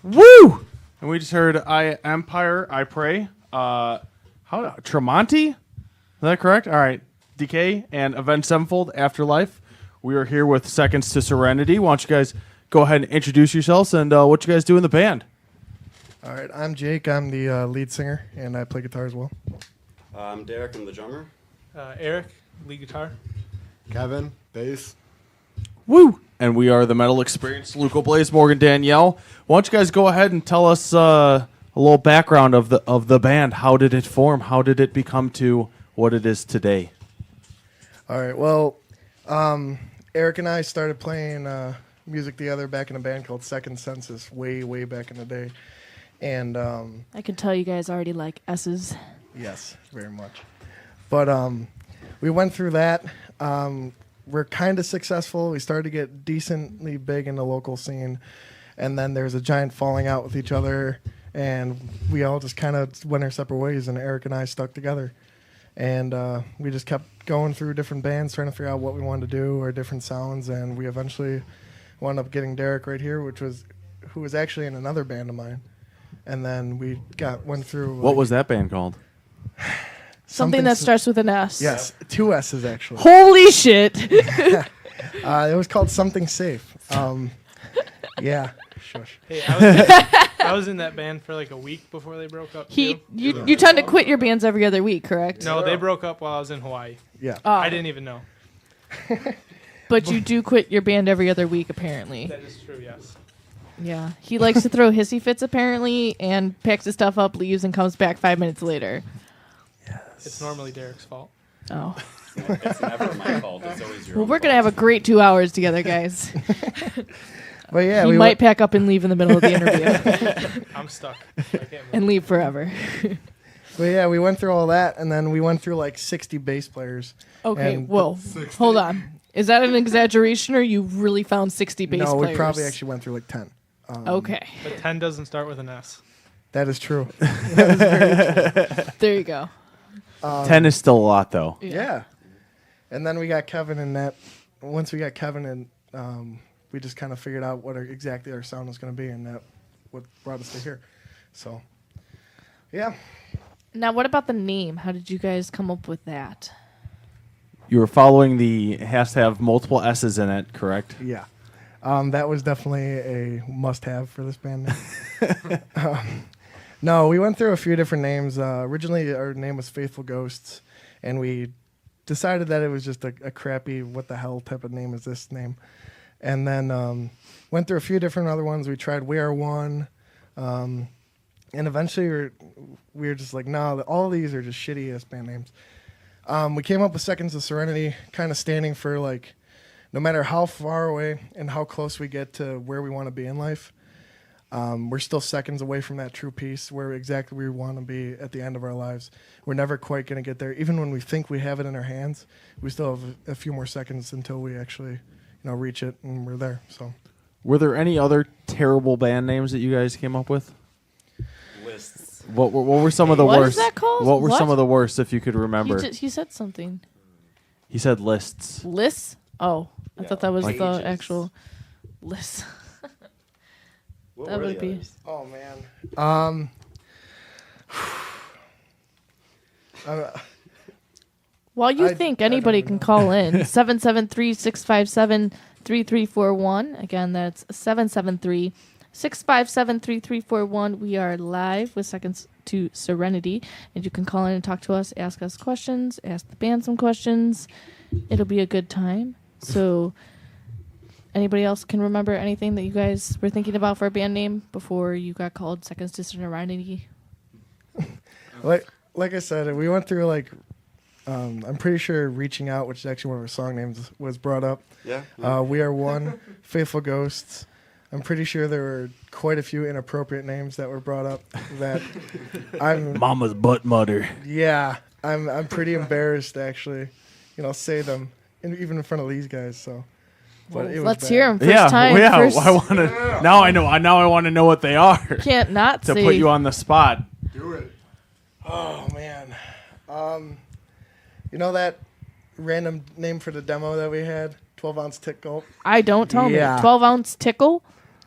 Woo! And we just heard I Empire, I Pray. Tremonti? Is that correct? All right. Decay and Avenged Sevenfold, Afterlife. We are here with Seconds to Serenity. Why don't you guys go ahead and introduce yourselves and what you guys do in the band? All right, I'm Jake. I'm the lead singer, and I play guitar as well. I'm Derek. I'm the drummer. Eric, lead guitar. Kevin, bass. Woo! And we are the Metal Experience, Luco Blaze, Morgan Danielle. Why don't you guys go ahead and tell us a little background of the band? How did it form? How did it become to what it is today? All right, well, Eric and I started playing music together back in a band called Second Census way back in the day. And I can tell you guys already like S's. yes, very much. But we went through that. We're kind of successful. We started to get decently big in the local scene. And then there was a giant falling out with each other. And we all just kind of went our separate ways. And Eric and I stuck together. And we just kept going through different bands, trying to figure out what we wanted to do or different sounds. And we eventually wound up getting Derek right here, who was actually in another band of mine. And then we went through. What was that band called? Something that starts with an S. Yes, 2 S's actually. Holy shit! It was called Something Safe. Yeah. Shush. Hey, I was in that band for like a week before they broke up. You tend to quit your bands every other week, correct? No, they broke up while I was in Hawaii. Yeah. Oh. I didn't even know. But you do quit your band every other week, apparently. That is true, yes. Yeah. He likes to throw hissy fits, apparently, and packs his stuff up, leaves, and comes back 5 minutes later. It's normally Derek's fault. Oh. It's never my fault. It's always your Well, own we're going to fault. have a great 2 hours together, guys. But yeah, He we might pack up and leave in the middle of the interview I'm stuck. I can't move. and leave forever. we went through all that, and then we went through like 60 bass players. Okay, And whoa. Hold on. Is that an exaggeration, or you really found 60 bass No, players? we probably actually went through like 10. Okay. But 10 doesn't start with an S. That is true. There you go. 10 is still a lot, though. Yeah. And then we got Kevin in that. Once we got Kevin in, we just kind of figured out what exactly our sound was going to be, and that what brought us to here. So, yeah. Now, what about the name? How did you guys come up with that? You were following the has to have multiple S's in it, correct? Yeah. That was definitely a must-have for this band name. No, we went through a few different names. Originally, our name was Faithful Ghosts, and we decided that it was just a crappy, what the hell type of name is this name? And then went through a few different other ones. We tried We Are One, and eventually we were just like, no, all these are just shitty-ass band names. We came up with Seconds of Serenity, kind of standing for like, no matter how far away and how close we get to where we want to be in life, we're still seconds away from that true peace where exactly we want to be at the end of our lives. We're never quite going to get there. Even when we think we have it in our hands, we still have a few more seconds until we actually, reach it, and we're there. So, Were there any other terrible band names that you guys came up with? Lists. What were some of the What worst? is that called? What were What? some of the worst, if you could remember? He said something. He said lists. Lists? Oh, I thought that was pages. the actual list. What That were would the be- others? oh man. While you I think, don't anybody even can know. call in. 773-657-3341. Again, that's 773-657-3341. We are live with Seconds to Serenity. And you can call in and talk to us, ask us questions, ask the band some questions. It'll be a good time. So, anybody else can remember anything that you guys were thinking about for a band name before you got called Seconds to Serenity? Like I said, we went through I'm pretty sure Reaching Out, which is actually one of our song names, was brought up. Yeah. We Are One, Faithful Ghosts. I'm pretty sure there were quite a few inappropriate names that were brought up that Mama's butt mudder. I'm pretty embarrassed to actually, say them, even in front of these guys. So, but it was Let's bad. hear them. First Yeah, time. yeah. First, I want to. Now I know. Now I want to know what they are can't not to say. put you on the spot. Do it. Oh man, that random name for the demo that we had, 12-ounce tick gulp. I don't tell Yeah. me. 12-ounce tickle?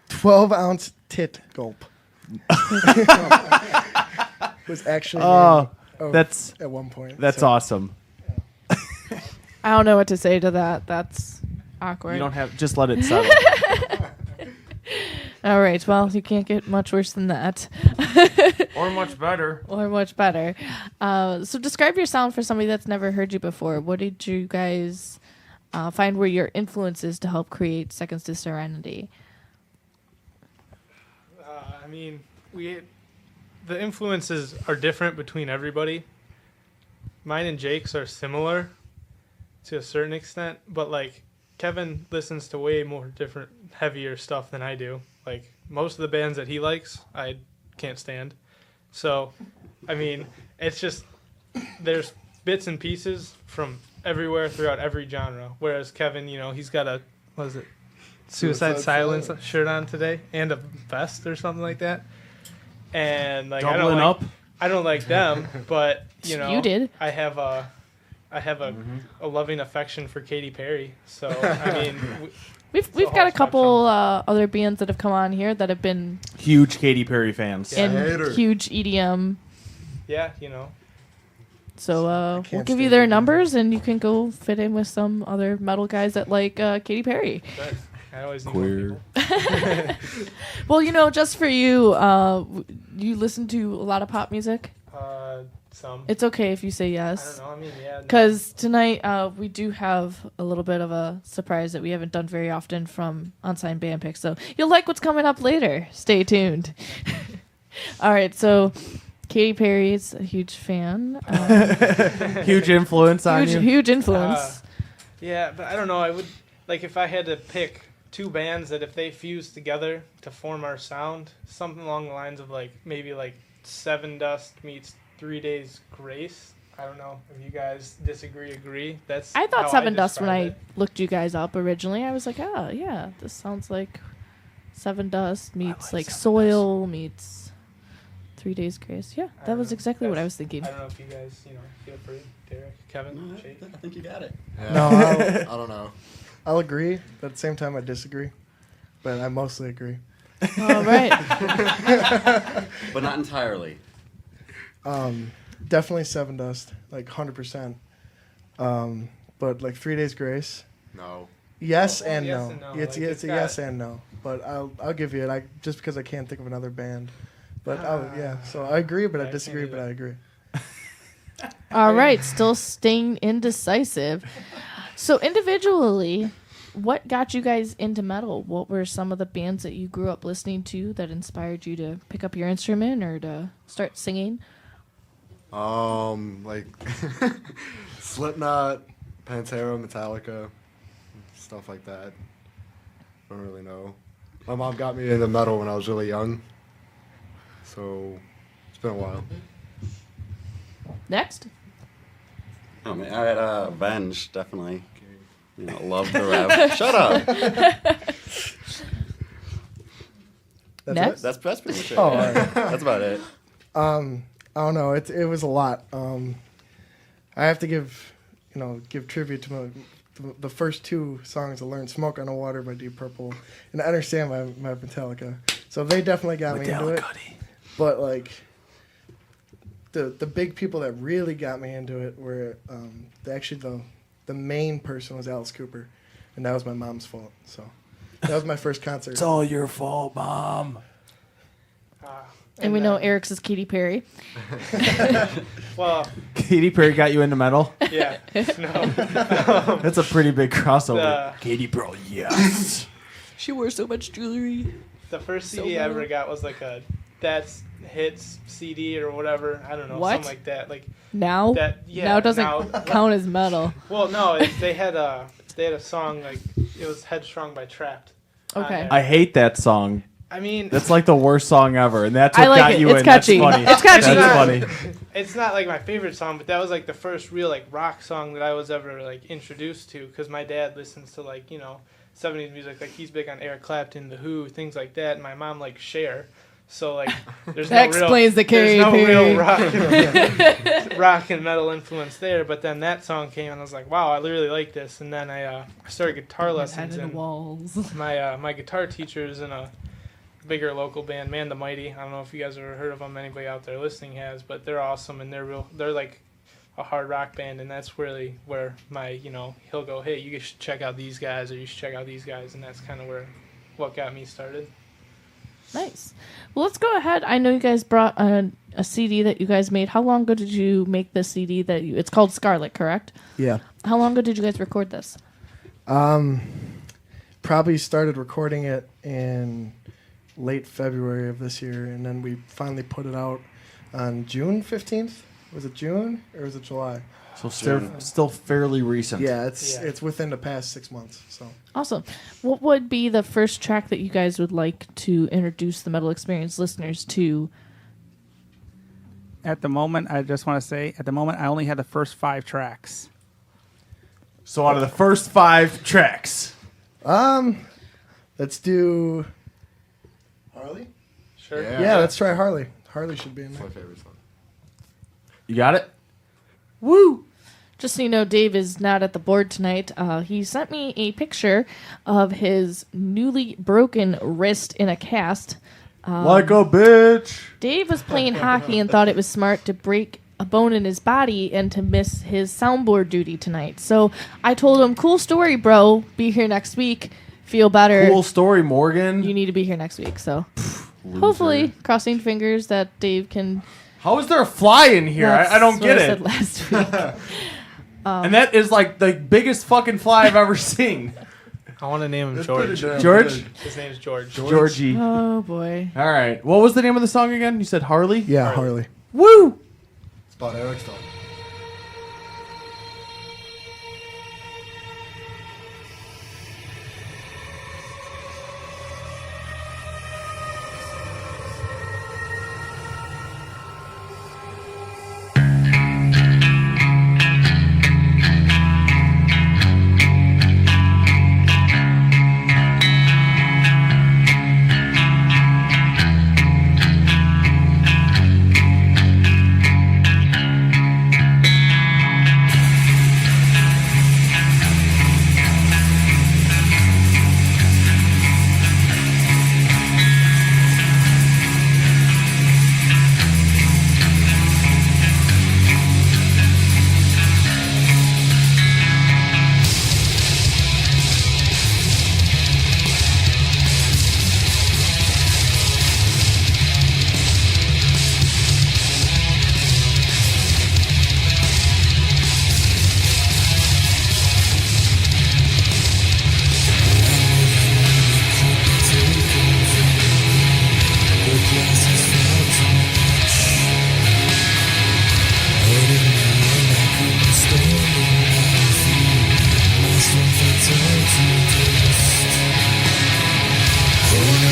12-ounce tit gulp. Was actually Oh, named that's at one point. that's so. awesome. I don't know what to say to that. That's awkward. You don't have just let it settle. All right. Well, you can't get much worse than that. Or much better. Or much better. So describe your sound for somebody that's never heard you before. What did you guys find were your influences to help create Seconds to Serenity? I mean, the influences are different between everybody. Mine and Jake's are similar to a certain extent, but like Kevin listens to way more different, heavier stuff than I do. Like most of the bands that he likes, I can't stand. So, I mean, it's just there's bits and pieces from everywhere throughout every genre. Whereas Kevin, he's got a Suicide Silence shirt on today and a vest or something like that. And like Doubling up. I don't like them, but You did. I have a loving affection for Katy Perry. So I mean, We've a got a whole couple other bands that have come on here that have been Huge Katy Perry fans. Yeah. in Hater. huge EDM. yeah, So we'll can't give you stand their EDM. numbers, and you can go fit in with some other metal guys that like Katy Perry. but I always need Queer. more people. Well, just for you, you listen to a lot of pop music. Some. It's okay if you say I yes. don't know. I mean, yeah. No. Because tonight we do have a little bit of a surprise that we haven't done very often from Unsigned Band Picks. So you'll like what's coming up later. Stay tuned. All right, so Katy Perry's a huge fan. Huge influence on you. Huge influence. Yeah, but I don't know. I would like if I had to pick two bands that if they fused together to form our sound, something along the lines of like maybe like Seven Dust meets 3 Days Grace. I don't know if you guys disagree, agree. That's I thought how Seven Dust when describe I it. looked you guys up originally. I was like, oh, yeah, this sounds like Seven Dust meets like Soil meets 3 Days Grace. Yeah, I that don't was know. exactly what I That's- was thinking. I don't know if you guys, feel free. Derek, Kevin, No, Jake. I think you got it. Yeah. No, I don't know. I'll agree, but at the same time I disagree. But I mostly agree. All right. But not entirely. Definitely Seven Dust, like 100%. But like 3 Days Grace, No. yes Well, and yes no. and no. It's Like, it's it's a got- yes and no. But I'll give you it. Just because I can't think of another band. But yeah, so I agree, but Yeah, I I can't disagree, but either. I agree. All right, still staying indecisive. So individually, what got you guys into metal? What were some of the bands that you grew up listening to that inspired you to pick up your instrument or to start singing? Like Slipknot, Pantera, Metallica, stuff like that. I don't really know. My mom got me into metal when I was really young, so it's been a while. Next. Oh man, I had Venge, definitely. Loved the rap. Shut up. That's Next. That's pretty much it. Oh, yeah. all right. That's about it. I don't know. It was a lot. I have to give tribute to the first two songs I learned. "Smoke on the Water" by Deep Purple and "I Understand" by Metallica. So they definitely got me into it. But like the big people that really got me into it were the main person was Alice Cooper, and that was my mom's fault. So that was my first concert. It's all your fault, Mom. And we know Eric's is Katy Perry. Well, Katy Perry got you into metal? yeah. No. That's a pretty big crossover. The- Katy Perry, yes. She wore so much jewelry. The first So CD I ever metal. got was like a That's Hits CD or whatever. I don't know, What? something like that. Like Now? that. Yeah. now it doesn't now- count as metal. Well, no, they had a song like it was Headstrong by Trapped. on Okay. there. I hate that song. I mean, That's like the worst song ever, and that's I what like got it. you It's in. catchy. That's funny. It's catchy. That's funny. it's not like my favorite song, but that was like the first real like rock song that I was ever like introduced to because my dad listens to like 70s music, like he's big on Eric Clapton, The Who, things like that, and my mom likes Cher. So like, there's That no real, explains the there's Katy no Perry. real rock and metal influence there. But then that song came, and I was like, wow, I really like this. And then I started guitar Head lessons, in the and walls. my guitar teacher is in a bigger local band, Man the Mighty. I don't know if you guys have ever heard of them. Anybody out there listening has, but they're awesome and they're like a hard rock band, and that's really where my, he'll go, hey, you should check out these guys, or you should check out these guys, and that's kind of what got me started. Nice. Well, let's go ahead. I know you guys brought a CD that you guys made. How long ago did you make this CD it's called Scarlet, correct? Yeah. How long ago did you guys record this? Probably started recording it in late February of this year, and then we finally put it out on June 15th. Was it June or was it July? So still fairly recent. Yeah, it's within the past 6 months. So Awesome. What would be the first track that you guys would like to introduce the Metal Experience listeners to? At the moment, I just want to say, I only had the first 5 tracks. So out of the first 5 tracks, let's do Harley. Sure. Yeah, let's try Harley. Harley should be in It's there. my favorite song. you got it? Woo! Just so you know, Dave is not at the board tonight. He sent me a picture of his newly broken wrist in a cast. Like a bitch. Dave was playing hockey and thought it was smart to break a bone in his body and to miss his soundboard duty tonight. So I told him, cool story, bro. Be here next week. Feel better. Cool story, Morgan. You need to be here next week. So hopefully, crossing fingers that Dave can... How is there a fly in here? I don't That's get what I it. said last week. And that is like the biggest fucking fly I've ever seen. I want to name him Let's George. put it down. George? His name's George. Georgie. Oh, boy. All right. What was the name of the song again? You said Harley? Yeah, Harley. Woo! It's about Eric's song.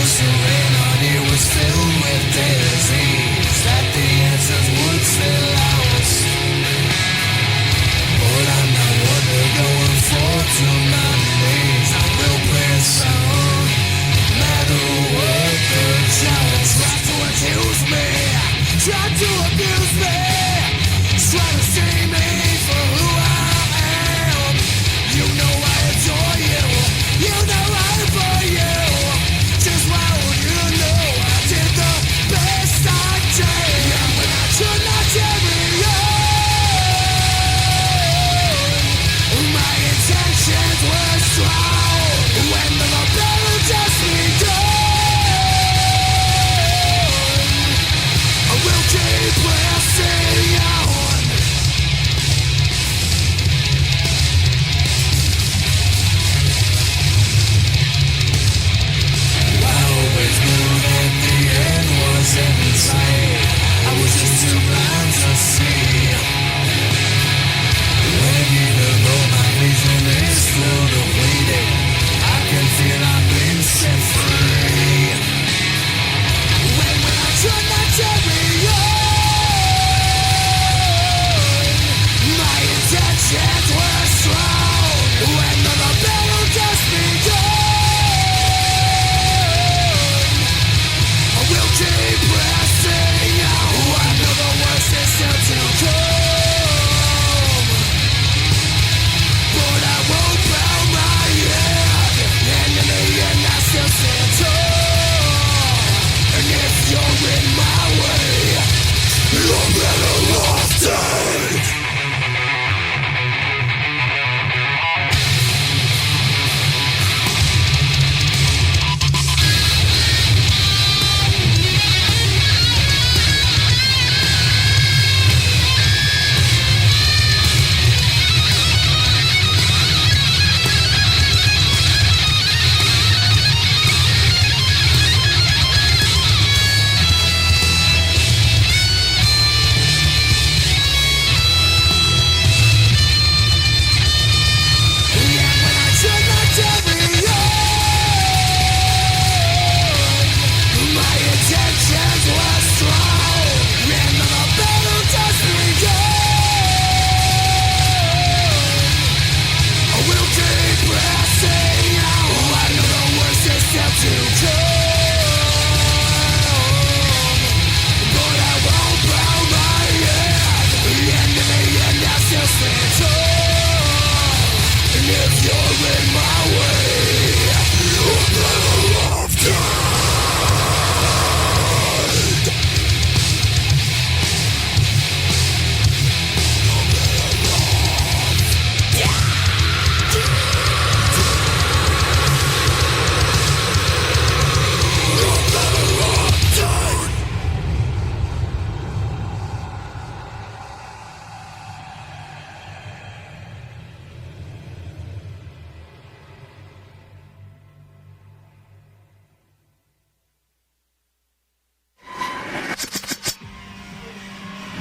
Serenity was filled with disease that the answers would still last. But I'm not one to go and fall to my knees. I will play a song, no matter what the challenge. Try to accuse me, try to abuse me, try to see me for who I am. You know I adore you, you know I adore you. Just why would you know I did the best I can? Yeah, when I should not carry on. My intentions were strong when the battle just begun. I will keep pressing.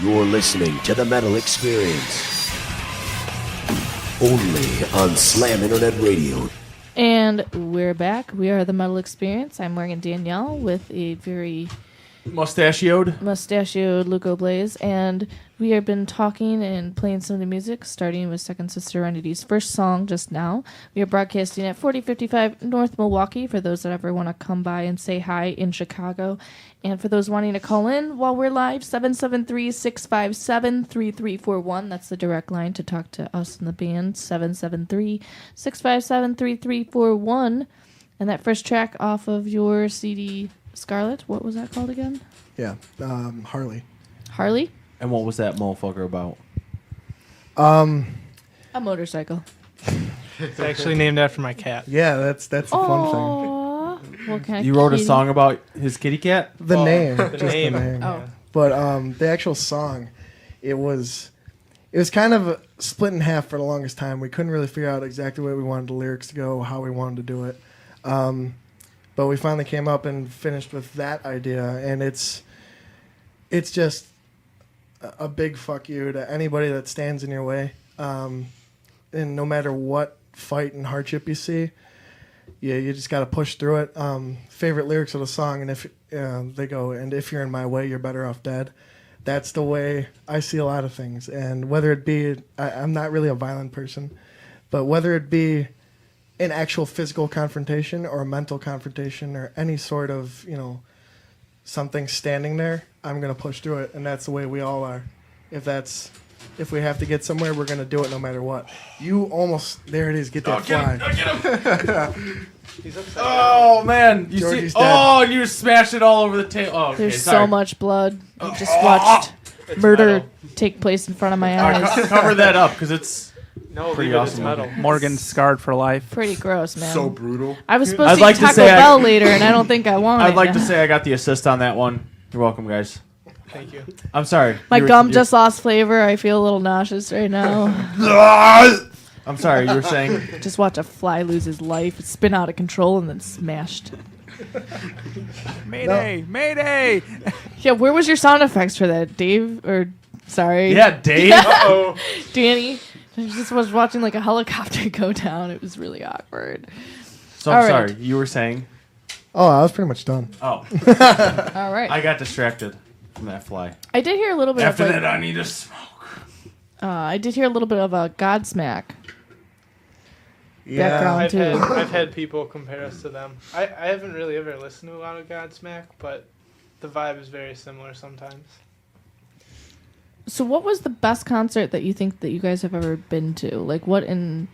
You're listening to The Metal Experience. Only on Slam Internet Radio. And we're back. We are The Metal Experience. I'm Morgan Danielle with a very Mustachioed. Luco Blaze, and we have been talking and playing some of the music, starting with Seconds of Serenity's first song just now. We are broadcasting at 4055 North Milwaukee for those that ever want to come by and say hi in Chicago. And for those wanting to call in while we're live, 773-657-3341. That's the direct line to talk to us in the band, 773-657-3341. And that first track off of your CD, Scarlet, what was that called again? Yeah, Harley. Harley? And what was that motherfucker about? A motorcycle. It's actually named after my cat. Yeah, that's a fun thing. Aww. What kind of You wrote a kitty? song about his kitty cat? The name, the just name. the name. Oh. But the actual song, it was kind of split in half for the longest time. We couldn't really figure out exactly where we wanted the lyrics to go, how we wanted to do it. But we finally came up and finished with that idea, and it's just a big fuck you to anybody that stands in your way. And no matter what fight and hardship you see, you just got to push through it. Favorite lyrics of the song, and if they go, and if you're in my way, you're better off dead. That's the way I see a lot of things. And whether it be, I'm not really a violent person, but whether it be an actual physical confrontation or a mental confrontation or any sort of, something standing there, I'm going to push through it. And that's the way we all are. If we have to get somewhere, we're going to do it no matter what. There it is, get that fly. Get him! He's upset. Oh, man. You Georgie's see? dead. Oh, and you smashed it all over the table. Oh, okay, There's sorry. so much blood. I just watched It's murder metal. take place in front of my All right, eyes. cover that up, because it's... No, Pretty leave it, it's awesome metal. Morgan's scarred for life. Pretty gross, man. So brutal. I was supposed I'd to like eat to Taco say Bell later, and I don't think I want it. I'd like to say I got the assist on that one. You're welcome, guys. Thank you. I'm sorry. My You were- gum you- just lost flavor. I feel a little nauseous right now. I'm sorry, you were saying... Just watch a fly lose his life, spin out of control, and then smashed. Mayday! Mayday! Yeah, where was your sound effects for that, Dave? Or, sorry. Yeah, Dave. Uh-oh. Danny. I just was watching like a helicopter go down. It was really awkward. So I'm All right. sorry, you were saying... Oh, I was pretty much done. Oh, All right. I got distracted from that fly. I did hear a little bit After of like, that, I need to smoke. I did hear a little bit of a Godsmack Yeah. background I've too. had people compare us to them. I haven't really ever listened to a lot of Godsmack, but the vibe is very similar sometimes. So what was the best concert that you think that you guys have ever been to? Like what in...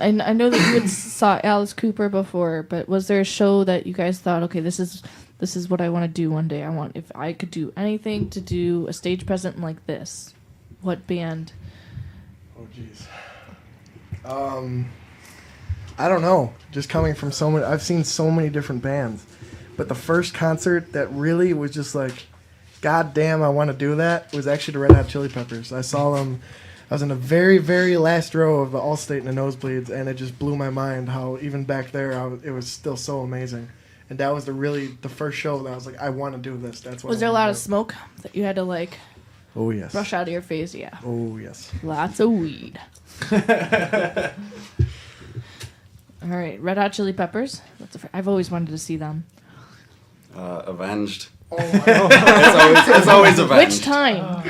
I know that you had saw Alice Cooper before, but was there a show that you guys thought, okay, this is what I want to do one day. If I could do anything to do a stage present like this, what band? Oh, jeez. I don't know. Just coming from so many, I've seen so many different bands, but the first concert that really was just like, God damn, I want to do that, was actually the Red Hot Chili Peppers. I saw them. I was in the very, very last row of the Allstate in the nosebleeds, and it just blew my mind how even back there it was still so amazing. And that was the first show that I was like, I want to do this. That's what. Was there a lot of smoke that you had to like Oh yes. brush out of your face? Yeah. Oh yes. Lots of weed. All right, Red Hot Chili Peppers. I've always wanted to see them. Avenged. Oh, I know. It's always Avenged. Which time?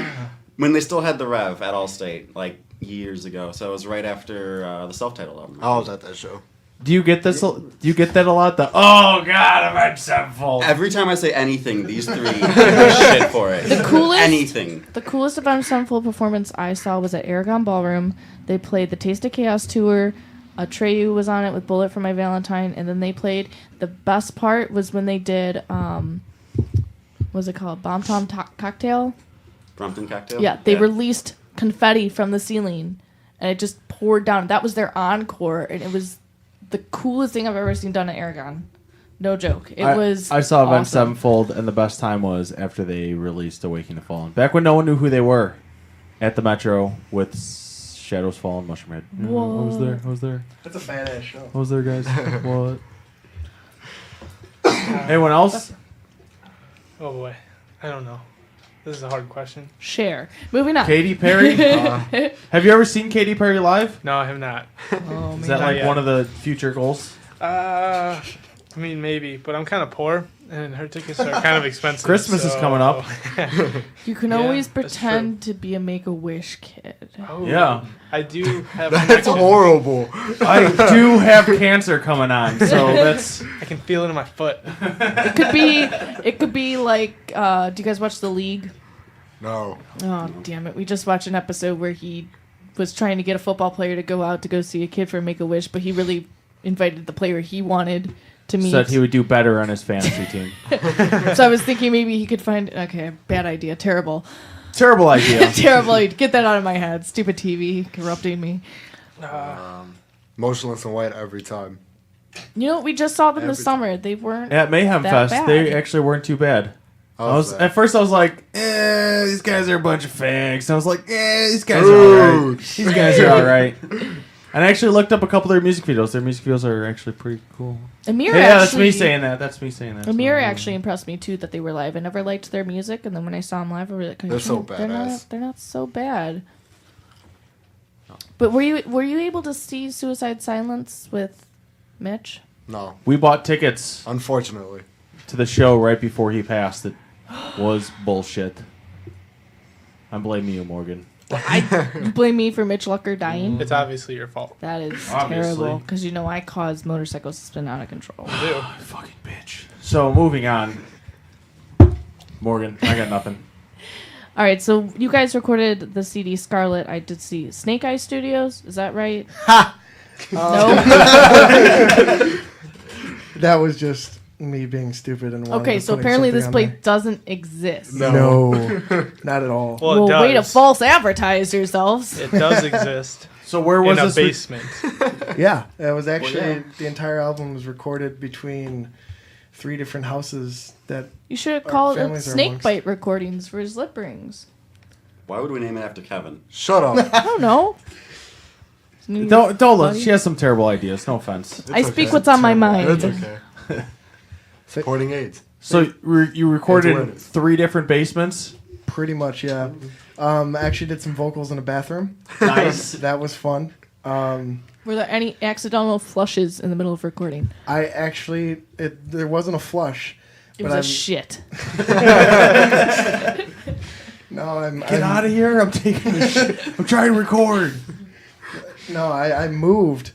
When they still had the Rev at Allstate, like years ago. So it was right after the self-titled album. I was at that show. Do you get this? Do you get that a lot? Oh God, Avenged Sevenfold. Every time I say anything, these three give me shit for it. The coolest- Anything. The coolest Avenged Sevenfold performance I saw was at Aragon Ballroom. They played the Taste of Chaos tour. Treyu was on it with Bullet for My Valentine, and then they played. The best part was when they did. What was it called? Bomb Tom Cocktail. Brompton Cocktail? Yeah, they released confetti from the ceiling, and it just poured down. That was their encore, and it was the coolest thing I've ever seen done at Aragon. No joke. I saw Avenged awesome. Sevenfold, and the best time was after they released Awakening the Fallen. Back when no one knew who they were, at the Metro with Shadows Fallen, Mushroom Head. Yeah, what was there? What was there? That's a badass show. What was there, guys? What? Anyone else? Oh boy, I don't know. This is a hard question. Share. Moving on. Katy Perry. Have you ever seen Katy Perry live? No, I have not. Oh, Is that man. like yet. one of the future goals? I mean, maybe, but I'm kind of poor, and her tickets are kind of expensive. Christmas is coming up. You can Yeah, always that's pretend to be a Make-A-Wish kid. Oh, Yeah. I do have. That's horrible. I do have cancer coming on, so that's. I can feel it in my foot. It could be like, do you guys watch The League? No. Oh, damn it. We just watched an episode where he was trying to get a football player to go out to go see a kid for Make-A-Wish, but he really invited the player he wanted to meet. So that he would do better on his fantasy team. So I was thinking maybe he could find... Okay, bad idea. Terrible. Terrible idea. Terrible idea. Get that out of my head. Stupid TV corrupting me. Motionless in White every time. You know, we just saw them this Every summer. They weren't... At Mayhem That Fest, bad. they actually weren't too bad. At first I was like, these guys are a bunch of fags. And I was like, these guys are alright. These guys are alright. And I actually looked up a couple of their music videos. Their music videos are actually pretty cool. Amir Hey, yeah, that's actually... me saying that. That's me saying that. Amir So, actually impressed me too that they were live. I never liked their music, and then when I saw them live, I was like, They're so They're badass. not so bad. But were you able to see Suicide Silence with Mitch? No. we bought tickets Unfortunately. to the show right before he passed. It was bullshit. I'm blaming you, Morgan. You blame me for Mitch Lucker dying? It's obviously your fault. That is Obviously. terrible because you know I caused motorcycles to spin out of control. You do. Fucking bitch. So, moving on. Morgan, I got nothing. All right, so you guys recorded the CD Scarlet. I did see Snake Eye Studios. Is that right? No. That was just me being stupid and wanting Okay, to so put apparently something this on place there. doesn't exist. No, not at all. Well, Well, it way to does. false advertise yourselves. It does exist So, where was in a this? basement. Yeah, it was actually yeah. the entire album was recorded between 3 different houses that You should have Our called it families are Snake amongst- Bite Recordings for his lip rings. Why would we name it after Kevin? Shut up. I don't know. Don't look. She has some terrible ideas. No offense. I speak what's on my mind. It's okay. Supporting AIDS. So you recorded awareness. 3 different basements. pretty much, yeah. Actually did some vocals in a bathroom. Nice. That was fun. Were there any accidental flushes in the middle of recording? I actually, there wasn't a flush. It but was a I'm- shit. No, Get out of here! I'm taking this shit. I'm trying to record. No, I moved,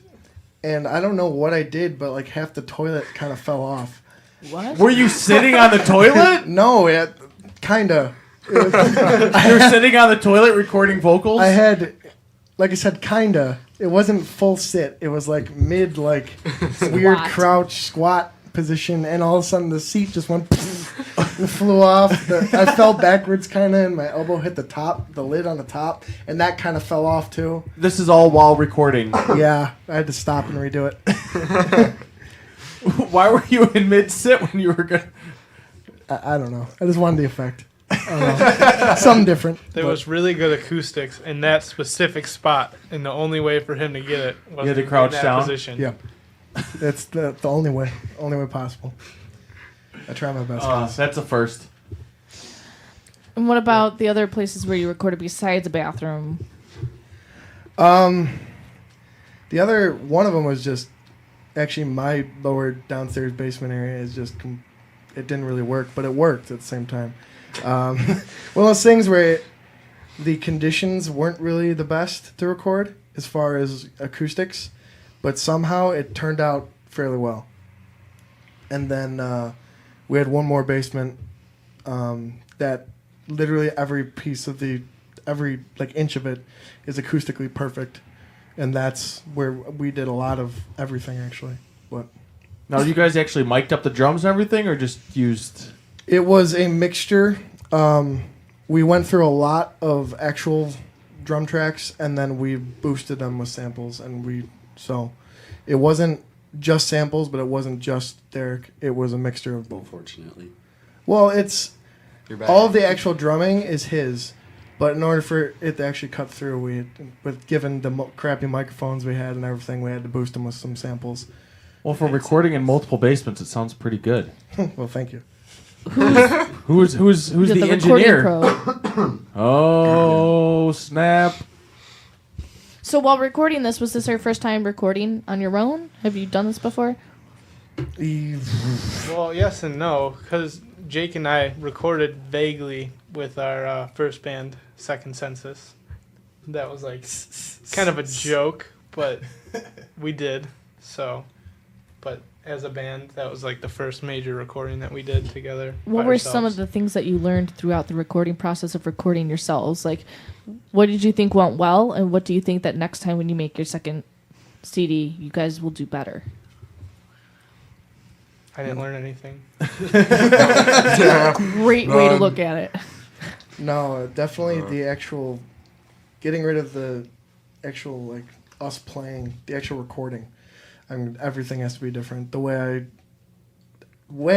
and I don't know what I did, but like half the toilet kind of fell off. What? Were you sitting on the toilet? No, it kinda. You were sitting on the toilet recording vocals. I had, like I said, kinda. It wasn't full sit. It was like mid, like weird Squat. crouch squat position, and all of a sudden the seat just went and flew off. I fell backwards kind of, and my elbow hit the lid on the top, and that kind of fell off too. This is all while recording. Yeah, I had to stop and redo it. Why were you in mid sit when you were going? I don't know. I just wanted the effect. I don't know. Something different. There was really good acoustics in that specific spot, and the only way for him to get it was You had to in crouch that down? position. Yeah, that's the only way possible. I try my best. guys. That's a first. And what about the other places where you recorded besides a bathroom? The other one of them was just actually my lower downstairs basement area is just it didn't really work, but it worked at the same time. One of those things where the conditions weren't really the best to record as far as acoustics, but somehow it turned out fairly well. And then we had one more basement that literally every piece of every like inch of it is acoustically perfect. And that's where we did a lot of everything, actually. But Now, you guys actually mic'd up the drums and everything, or just used? it was a mixture. We went through a lot of actual drum tracks, and then we boosted them with samples. So it wasn't just samples, but it wasn't just Derek. It was a mixture of both. Unfortunately. Well, it's You're back. all of the actual drumming is his. But in order for it to actually cut through, given the crappy microphones we had and everything, we had to boost them with some samples. Well, for recording in multiple basements, it sounds pretty good. Well, thank you. Who's You're the recording engineer? pro. Oh snap! So while recording this, was this your first time recording on your own? Have you done this before? Well, yes and no, because Jake and I recorded vaguely with our first band, Second Census. That was like kind of a joke, but we did. So, but as a band, that was like the first major recording that we did together. What by were some of ourselves. the things that you learned throughout the recording process of recording yourselves? Like, what did you think went well, and what do you think that next time when you make your second CD, you guys will do better? I didn't learn anything. Great way to look at it. No, definitely the actual getting rid of the actual like us playing, the actual recording. I mean, everything has to be different. The way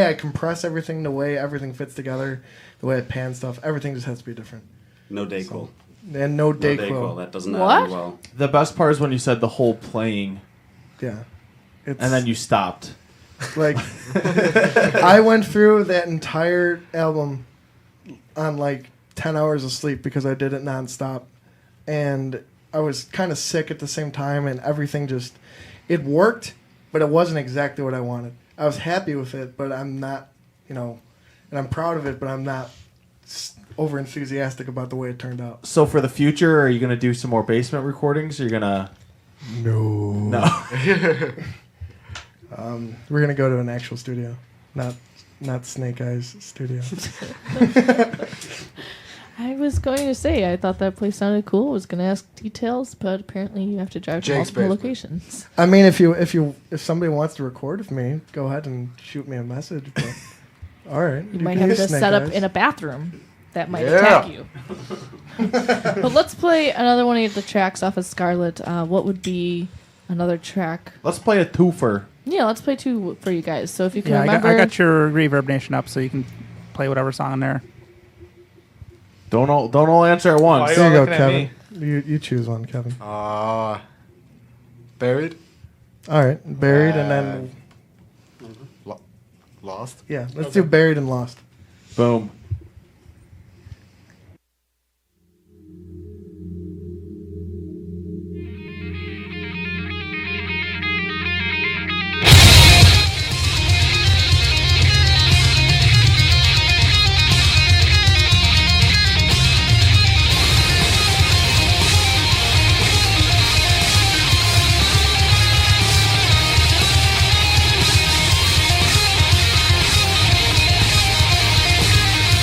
I compress everything, the way everything fits together, the way I pan stuff, everything just has to be different. No Dayquil. And no No Dayquil. Dayquil. That does not What? end well. The best part is when you said the whole playing, Yeah. It's and then you stopped. like I went through that entire album on like 10 hours of sleep because I did it nonstop, and I was kind of sick at the same time, and everything just it worked, but it wasn't exactly what I wanted. I was happy with it, but I'm not, and I'm proud of it, but I'm not over enthusiastic about the way it turned out. So for the future, are you gonna do some more basement recordings? Or you're gonna no. We're gonna go to an actual studio, not Snake Eyes studio. I was going to say, I thought that place sounded cool. I was going to ask details, but apparently you have to drive to Jake's multiple basement. locations. I mean, if somebody wants to record with me, go ahead and shoot me a message. But, all right, You might have to set up in a bathroom. That might attack you. But let's play another one of the tracks off of Scarlet. What would be another track? Let's play a twofer. Yeah, let's play two for you guys. So if you can Yeah, remember. I got your Reverb Nation up, so you can play whatever song in there. Don't all answer at once. Why There you all go, looking at Kevin. me? You choose one, Kevin. Buried? All right, buried, and then Lost? yeah, let's do buried and lost. Boom. Buried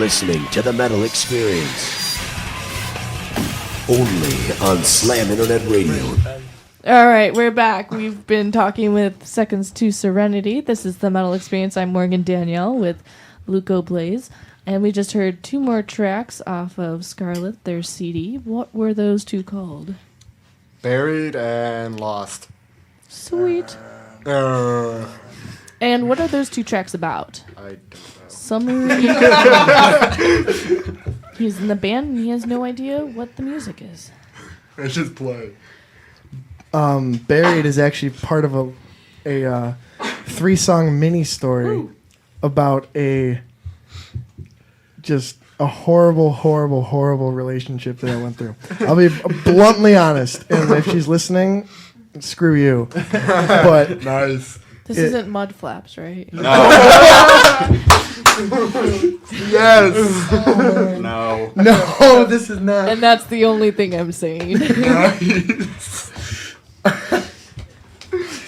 listening to the Metal Experience. Only on Slam Internet Radio. All right, we're back. We've been talking with Seconds to Serenity. This is the Metal Experience. I'm Morgan Danielle with Luco Blaze. And we just heard 2 more tracks off of Scarlet, their CD. What were those 2 called? Buried and Lost. Sweet. And what are those 2 tracks about? I don't know. Summary. He's in the band and he has no idea what the music is. Let's just play. Buried is actually part of a 3-song mini story about a horrible relationship that I went through. I'll be bluntly honest, and if she's listening, screw you. But Nice. This isn't Mud Flaps, right? Yes. No. no, this is not. And that's the only thing I'm saying.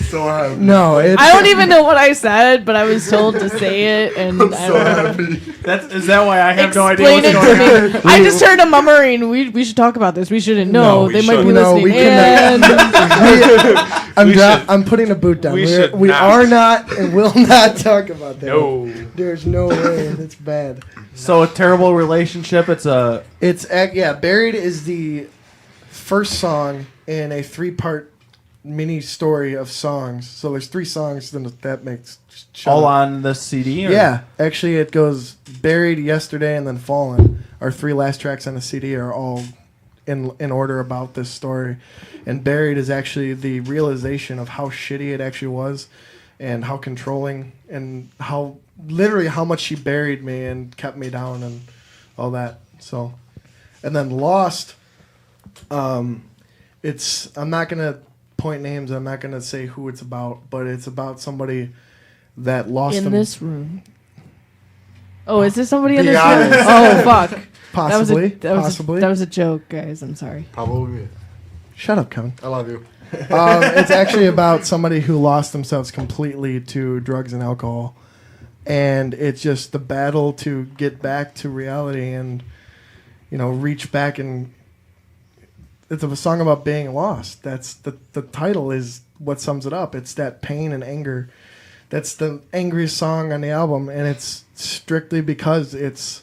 So happy. No, it's I don't even know what I said, but I was told to say it, and I So don't know. happy. Is that why I have no idea Explain what's it going to on? me. I just heard a murmuring. We should talk about this. We shouldn't know. No, we They might be shouldn't. No, listening. we can- And I'm putting a boot down. we We're- should we not. are not and will not talk about that. No. There's no way. It's bad. So a terrible relationship. It's a Buried is the first song in a 3-part mini story of songs. So there's 3 songs, then that makes all on the CD. Or? Yeah, actually it goes Buried, Yesterday, and then Fallen. Our 3 last tracks on the CD are all in order about this story. And Buried is actually the realization of how shitty it actually was and how controlling and how literally how much she buried me and kept me down and all that. So, and then Lost, it's, I'm not going to point names, I'm not going to say who it's about, but it's about somebody that lost in them. this room. Oh, is there somebody in Be this room? honest. Oh, fuck. Possibly. That was a joke, guys. I'm sorry. Probably me. Shut up, Kevin. I love you. It's actually about somebody who lost themselves completely to drugs and alcohol. And it's just the battle to get back to reality and, reach back. And it's a song about being lost. That's the title is what sums it up. It's that pain and anger. That's the angriest song on the album. And it's strictly because it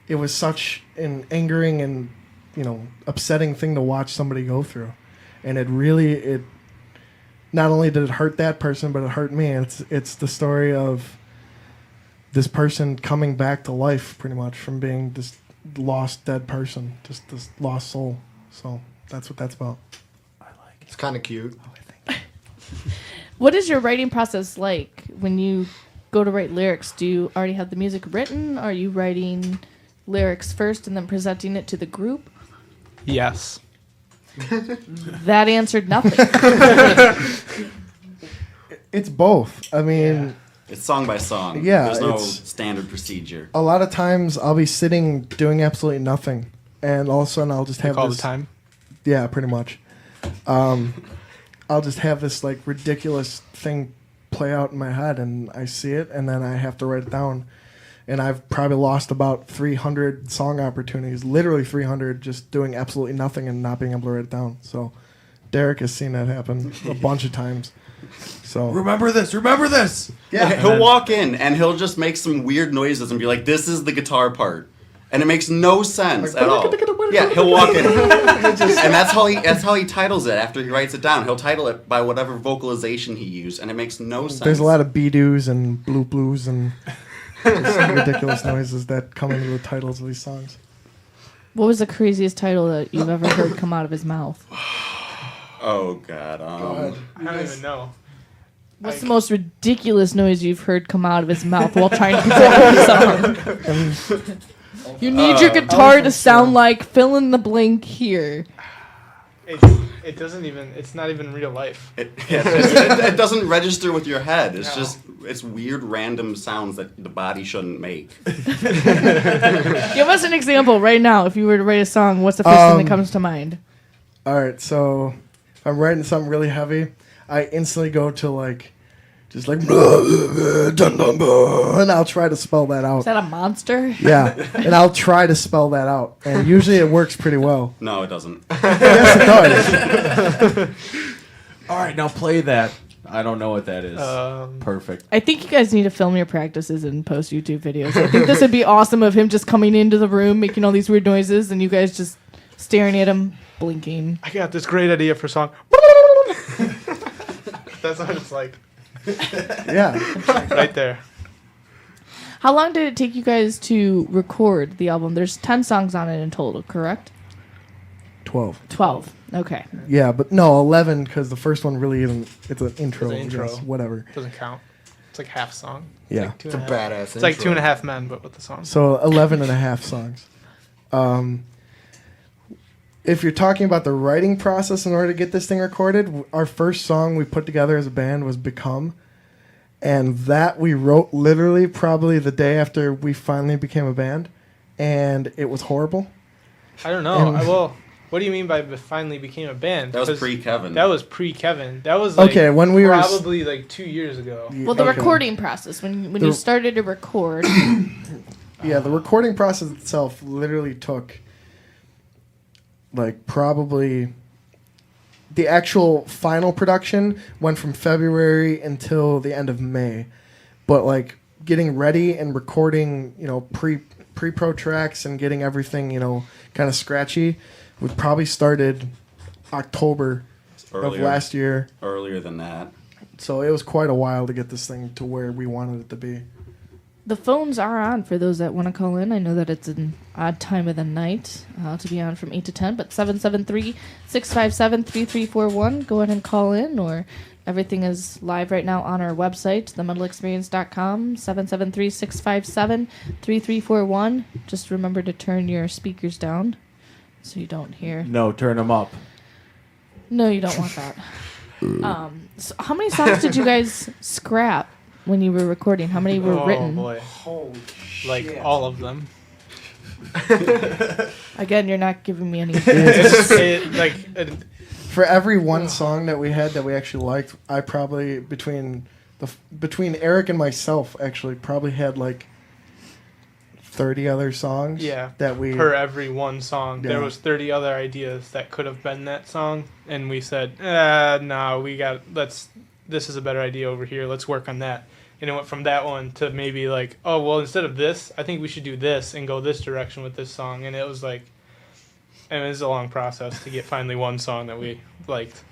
was such an angering and, upsetting thing to watch somebody go through. And it not only did it hurt that person, but it hurt me. It's the story of this person coming back to life, pretty much, from being this lost, dead person, just this lost soul. So that's what that's about. It's kind of cute. What is your writing process like when you go to write lyrics? Do you already have the music written? Are you writing lyrics first and then presenting it to the group? Yes. That answered nothing. It's both. I mean, It's song by song. Yeah, There's no it's- standard procedure. a lot of times I'll be sitting doing absolutely nothing, and all of a sudden I'll just have All this. the time. Yeah, pretty much. I'll just have this like ridiculous thing play out in my head, and I see it, and then I have to write it down. And I've probably lost about 300 song opportunities, literally 300, just doing absolutely nothing and not being able to write it down. So Derek has seen that happen a bunch of times. So Remember this. Remember this. Yeah, he'll walk in and he'll just make some weird noises and be like, "This is the guitar part," and it makes no sense at all. Yeah, he'll walk in, and that's how he titles it. After he writes it down, he'll title it by whatever vocalization he used, and it makes no sense. there's a lot of be-doos and bloop-bloos and just ridiculous noises that come into the titles of these songs. What was the craziest title that you've ever heard come out of his mouth? Oh God. I don't even know. What's the most ridiculous noise you've heard come out of his mouth while trying to present himself? You need your guitar to sound like fill in the blank here. It doesn't even. It's not even real life. It doesn't register with your head. It's it's weird random sounds that the body shouldn't make. Give us an example right now. If you were to write a song, what's the first thing that comes to mind? All right, so if I'm writing something really heavy, I instantly go to like just like, and I'll try to spell that out. Is that a monster? Yeah, and I'll try to spell that out, and usually it works pretty well. No, it doesn't. Yes, it does. All right, now play that. I don't know what that is. Perfect. I think you guys need to film your practices and post YouTube videos. I think this would be awesome of him just coming into the room, making all these weird noises, and you guys just staring at him, blinking. I got this great idea for a song. That's what it's like. Yeah. Right there. How long did it take you guys to record the album? There's 10 songs on it in total, correct? 12. 12. Okay. Yeah, but no, 11 because the first one really isn't. It's an intro. It's an intro. Yes, whatever. Doesn't count. It's like half song. Yeah. Two It's a and half. badass. It's like 2.5 Men, but with the song. So 11 and a half songs. If you're talking about the writing process in order to get this thing recorded, our first song we put together as a band was Become. And that we wrote literally probably the day after we finally became a band. And it was horrible. I don't know. And- Well, what do you mean by finally became a band? That was 'Cause pre-Kevin. That was pre-Kevin. That was like Okay, when we were s- probably like 2 years ago. Well, the Okay. recording process, when The- you started to record, Yeah, the recording process itself literally took like probably the actual final production went from February until the end of May. But like getting ready and recording, pre-pro tracks and getting everything, kind of scratchy, we probably started October of Earlier. last year. Earlier than that. So it was quite a while to get this thing to where we wanted it to be. the phones are on for those that want to call in. I know that it's an odd time of the night to be on from 8 to 10, but 773-657-3341. Go ahead and call in, or everything is live right now on our website, themetalexperience.com, 773-657-3341. Just remember to turn your speakers down so you don't hear. No, turn them up. No, you don't want that. So how many songs did you guys scrap when you were recording? How many were written? Oh boy. Holy Like all of them. Again, You're not giving me any. For every one song that we had that we actually liked, I probably between Eric and myself actually probably had like 30 other songs. Yeah. That we Per every one song, there Yeah. was 30 other ideas that could have been that song, and we said, no, this is a better idea over here. Let's work on that. And it went from that one to maybe like, oh well, instead of this, I think we should do this and go this direction with this song. And it was like, and it was a long process to get finally one song that we liked.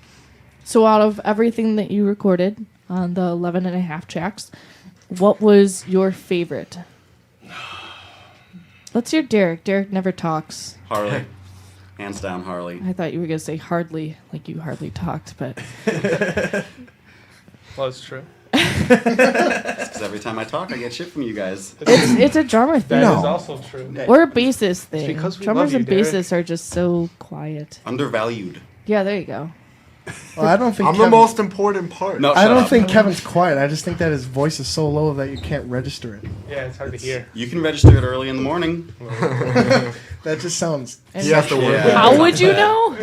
So out of everything that you recorded on the 11 and a half tracks, what was your favorite? Let's hear Derek. Derek never talks. Harley. Hands down, Harley. I thought you were going to say hardly, like you hardly talked, but Well, it's true. Because every time I talk, I get shit from you guys. it's a drummer thing. That No. is also true. Or a bassist thing. because we Drummers love you, and Derek. bassists are just so quiet. Undervalued. Yeah, there you go. Well, I don't think I'm Kevin, the most important part. No, I shut don't up. think Kevin's quiet. I just think that his voice is so low that you can't register it. Yeah, it's hard to hear. You can register it early in the morning. That just sounds. And You have to work. Yeah. how would you know?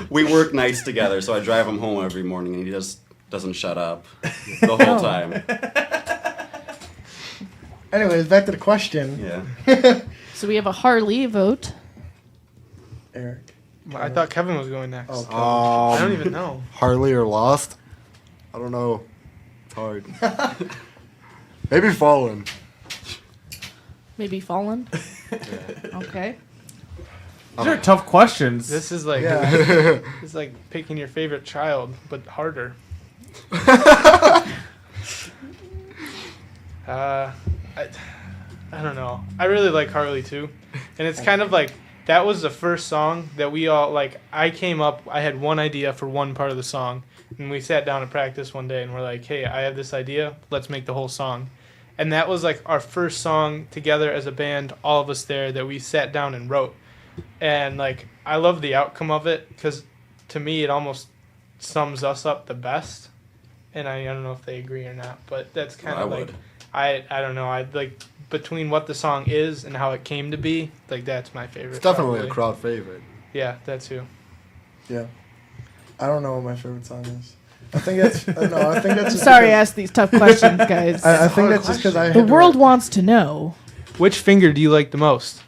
We work nights together, so I drive him home every morning, and he just doesn't shut up the whole time. Anyways, back to the question, Yeah. So we have a Harley vote. Eric. I thought Kevin was going next. Okay. I don't even know. Harley or Lost? I don't know. It's hard. Maybe Fallen. Maybe Fallen. Okay. These are tough questions. This is like Yeah. it's like picking your favorite child, but harder. I don't know. I really like Harley too, and it's kind of like that was the first song that we all like. I came up. I had one idea for one part of the song, and we sat down to practice one day, and we're like, "Hey, I have this idea. Let's make the whole song." And that was like our first song together as a band, all of us there, that we sat down and wrote. And like I love the outcome of it because to me it almost sums us up the best. And I don't know if they agree or not, but that's kind Well, of I like would. I don't know. I like between what the song is and how it came to be, like that's my favorite. It's definitely probably. a crowd favorite. Yeah, that too. Yeah. I don't know what my favorite song is. I think that's no. I think that's. Just Sorry, I because- asked these tough questions, guys. I think that's just because I. The had to world write- wants to know. Which finger do you like the most?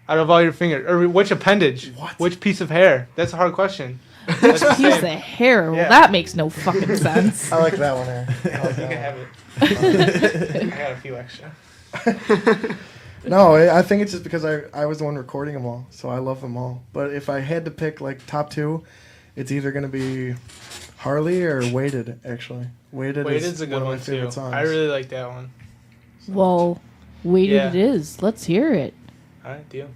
Out of all your fingers, or which appendage? Which piece of hair? That's a hard question. That's the Piece same. of hair. Well, Yeah. that makes no fucking sense. I like that one there. I like You that can have one. it. I got a few extra. No, I think it's just because I was the one recording them all, so I love them all. But if I had to pick like top two, it's either gonna be Harley or Weighted. Actually, Weighted Weighted's a good one of one my favorite too. songs. I really like that one. Well, weighted Yeah. it is. Let's hear it. All right, deal.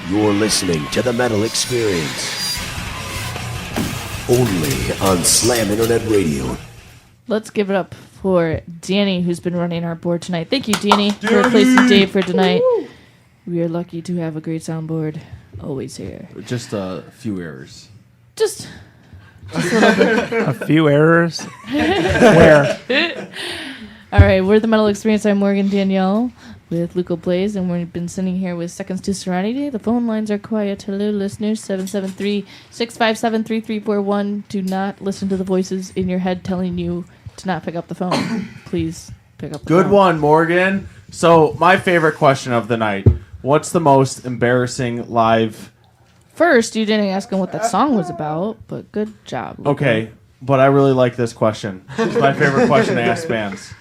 You're listening to The Metal Experience. Only on Slam Internet Radio. Let's give it up for Danny, who's been running our board tonight. Thank you, Danny, for replacing Dave for tonight. We are lucky to have a great soundboard always here. Just a few errors. Just A few errors. Where? all right, we're the Metal Experience. I'm Morgan Danielle with Luco Blaze, and we've been sitting here with Seconds to Serenity. The phone lines are quiet. Hello, listeners. 773-657-3341. Do not listen to the voices in your head telling you to not pick up the phone. Please pick up the phone. Good one, Morgan. So, my favorite question of the night. What's the most embarrassing live... First, you didn't ask him what that song was about, but good job. Luco. Okay, but I really like this question. It's my favorite question to ask bands.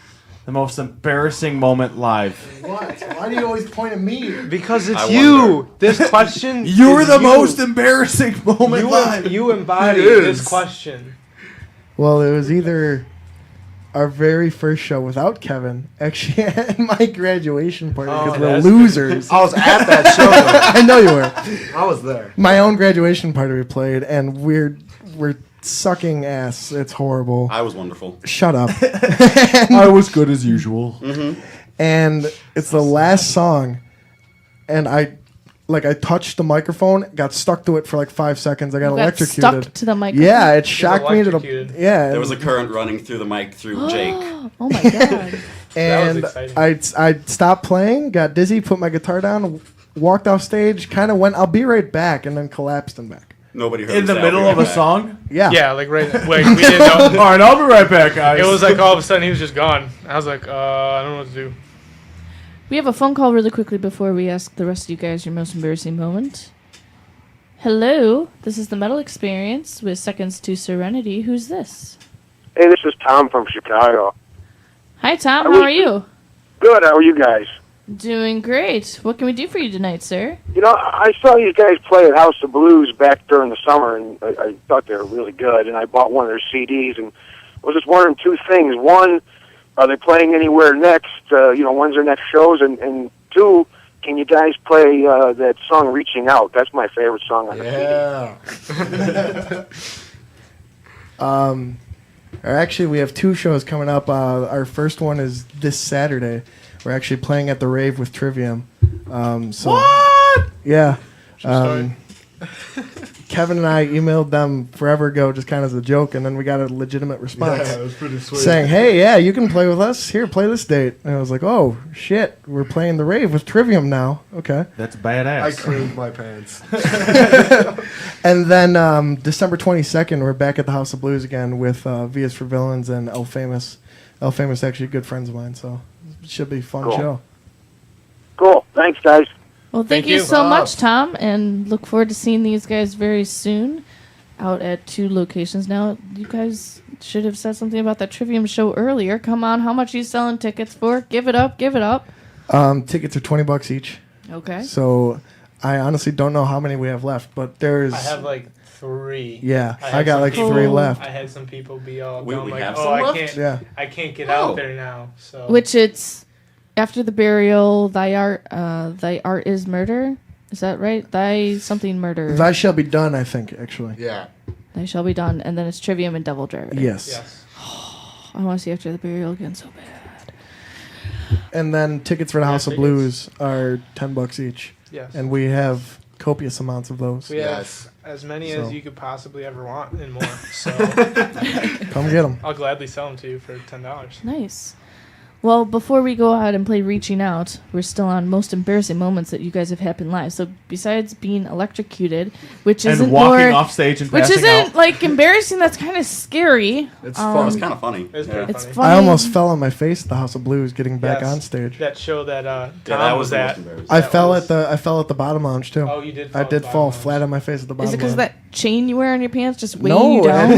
The most embarrassing moment live. What? Why do you always point at me? Because it's I you. wonder. This question. You're is the you. most embarrassing moment live. You embody It is. this question. Well, it was either our very first show without Kevin, actually, at my graduation party, Oh, because we're that's- losers. I was at that show. I know you were. I was there. My own graduation party we played, and we're sucking ass. It's horrible. I was wonderful. Shut up. I was good as usual. And it's the last song, and I touched the microphone, got stuck to it for like 5 seconds. I got You got electrocuted. stuck to the microphone? Yeah, it shocked me to the electrocuted. yeah. There was a current running through the mic through Jake. Oh my god. and exciting. I stopped playing, got dizzy, put my guitar down, walked off stage, kind of went, I'll be right back, and then collapsed and back. Nobody heard In the us middle out. of a song? Yeah. Yeah, like right. Like we didn't know. All right, I'll be right back, guys. It was like all of a sudden he was just gone. I was like, I don't know what to do. We have a phone call really quickly before we ask the rest of you guys your most embarrassing moment. Hello, this is the Metal Experience with Seconds to Serenity. Who's this? Hey, this is Tom from Chicago. Hi, Tom. How are you? Good, how are you guys? Doing great. What can we do for you tonight, sir? You know, I saw you guys play at House of Blues back during the summer, and I thought they were really good, and I bought one of their CDs, and I was just wondering two things. One, are they playing anywhere next? When's their next shows? And two, can you guys play that song Reaching Out? That's my favorite song on the Yeah. Actually, we have two shows coming up. Our first one is this Saturday. We're actually playing at the Rave with Trivium. What? Yeah. story. Kevin and I emailed them forever ago, just kind of as a joke, and then we got a legitimate response Yeah, it was pretty sweet. saying, "Hey, yeah, you can play with us. Here, play this date." And I was like, "Oh shit, we're playing the Rave with Trivium now." Okay. That's I badass. creamed my pants. And then December 22nd, we're back at the House of Blues again with Vias for Villains and El Famous. El Famous actually good friends of mine, so it should be a fun Cool. show. Cool, thanks, guys. Well, thank you so much, Tom, and look forward to seeing these guys very soon out at 2 locations now. You guys should have said something about that Trivium show earlier. Come on, how much are you selling tickets for? Give it up, give it up. Tickets are $20 each. Okay. So I honestly don't know how many we have left, but there's I have like 3. yeah, had I got some like people- 3 left. I had some people be all We going like, have "Oh, some I left?" can't, Yeah. I can't get Oh. out there now." So Which it's after the burial, thy art is murder. Is that right? Thy something murder. That shall be done, I think, actually. Yeah. Thy shall be done, and then it's Trivium and Devil Driver. Yes. yes, I want to see After the Burial again so bad. And then tickets for the Yeah, House of tickets. Blues are $10 each, yes. and we have copious amounts of those. We Yes. have as many So. as you could possibly ever want and more. So Come get them. I'll gladly sell them to you for $10. Nice. Well, before we go ahead and play Reaching Out, we're still on most embarrassing moments that you guys have happened live. So besides being electrocuted, which And isn't walking more, off stage and which passing isn't out. like embarrassing, that's kind of scary. It's It fun. was kind of funny. It's Yeah. pretty It's funny. funny. I almost fell on my face at the House of Blues getting back Yes. on stage. That show that Tom that was was the most at. embarrassing. I that fell was- at the bottom lounge too. Oh, you did. I fall did at the fall bottom. flat on my face at the bottom. Is it because of lounge. that chain you wear on your pants just weighing No, you down?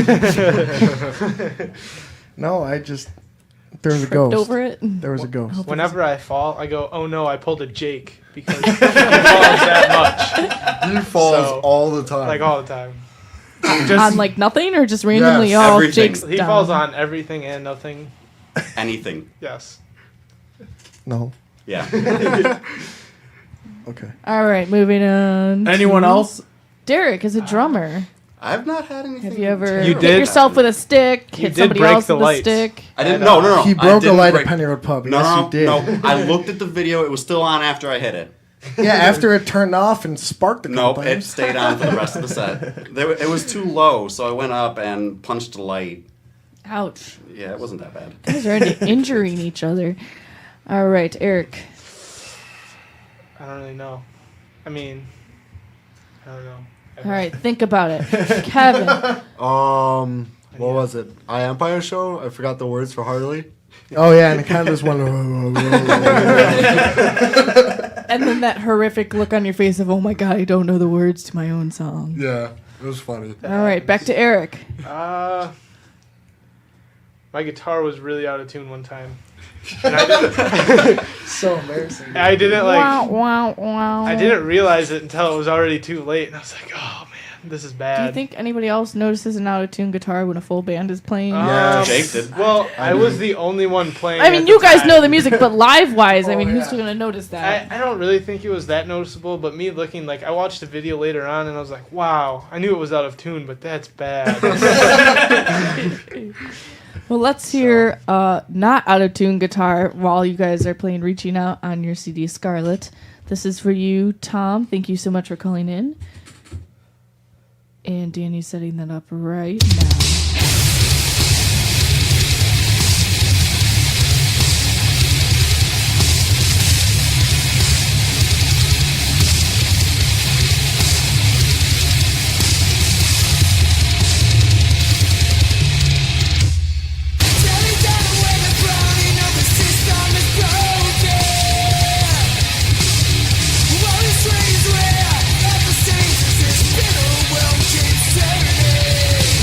No, I just there was a Tripped ghost. over it? There was a ghost. Whenever I fall, I go, "Oh no, I pulled a Jake," because he falls that He falls So, all the much, time. like all the time. On like nothing or just randomly Yes. all Everything. Jake's He down? falls on everything and nothing. Anything. Yes. No. Yeah. Okay. All right, moving on. Anyone to- else? Derek is a drummer. I've not had anything. Have you ever You hit did- yourself with a stick? You Hit did somebody break else the with a lights. stick? I didn't. No. He I broke a didn't light break- at Penny Road Pub. No, Yes, no, you did. no. I looked at the video. It was still on after I hit it. Yeah, after it turned off and sparked a couple Nope, it times. stayed on for the rest of the set. It was too low, so I went up and punched a light. Ouch. Yeah, it wasn't that bad. You guys are injuring each other. All right, Eric. I don't really know. I mean, I don't know. All right, think about it. Kevin. What was it? Empire Show? I forgot the words for Harley. Oh yeah, and it kind of just went. And then that horrific look on your face of, oh my God, I don't know the words to my own song. Yeah, it was funny. All right, back to Eric. My guitar was really out of tune one time. And I didn't, So embarrassing. I didn't Wow, wow, wow. I didn't realize it until it was already too late, and I was like, oh man, this is bad. Do you think anybody else notices an out-of-tune guitar when a full band is playing? Yes. Jake did. Well, I was the only one playing. I mean, at you the guys time. know the music, but live-wise, I mean, Oh, who's yeah. going to notice that? I don't really think it was that noticeable, but me looking, like, I watched the video later on, and I was like, wow, I knew it was out of tune, but that's bad. Well, let's hear not out-of-tune guitar while you guys are playing Reaching Out on your CD Scarlet. This is for you, Tom. Thank you so much for calling in. And Danny's setting that up right now. Well, keep turning.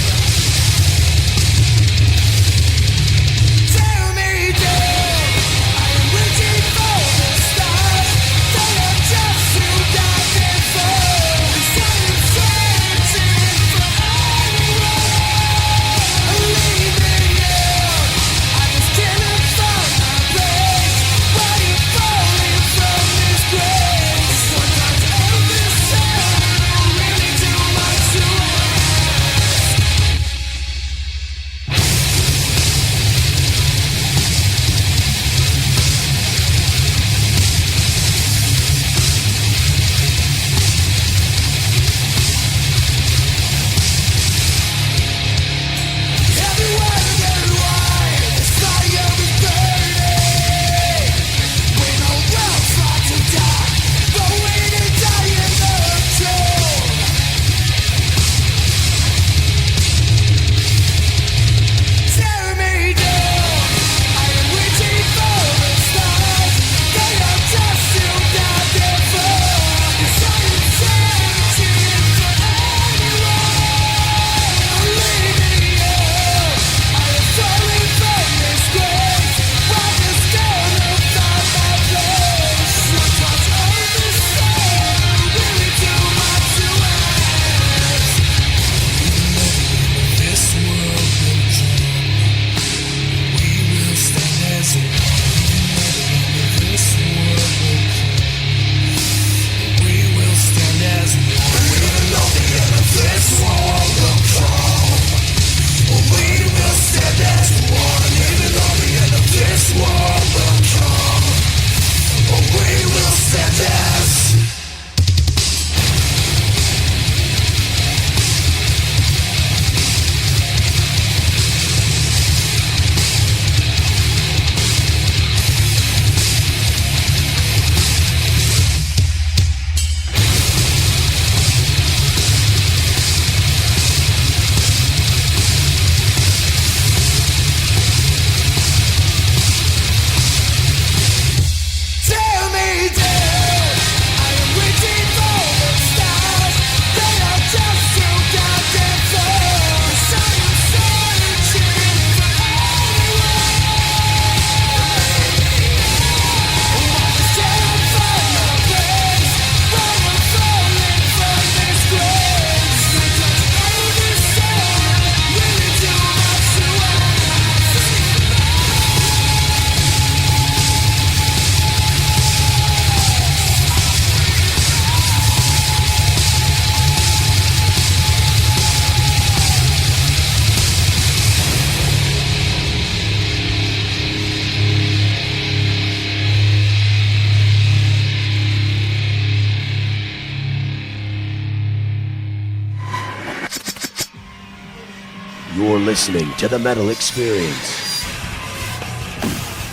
You're listening to the Metal Experience.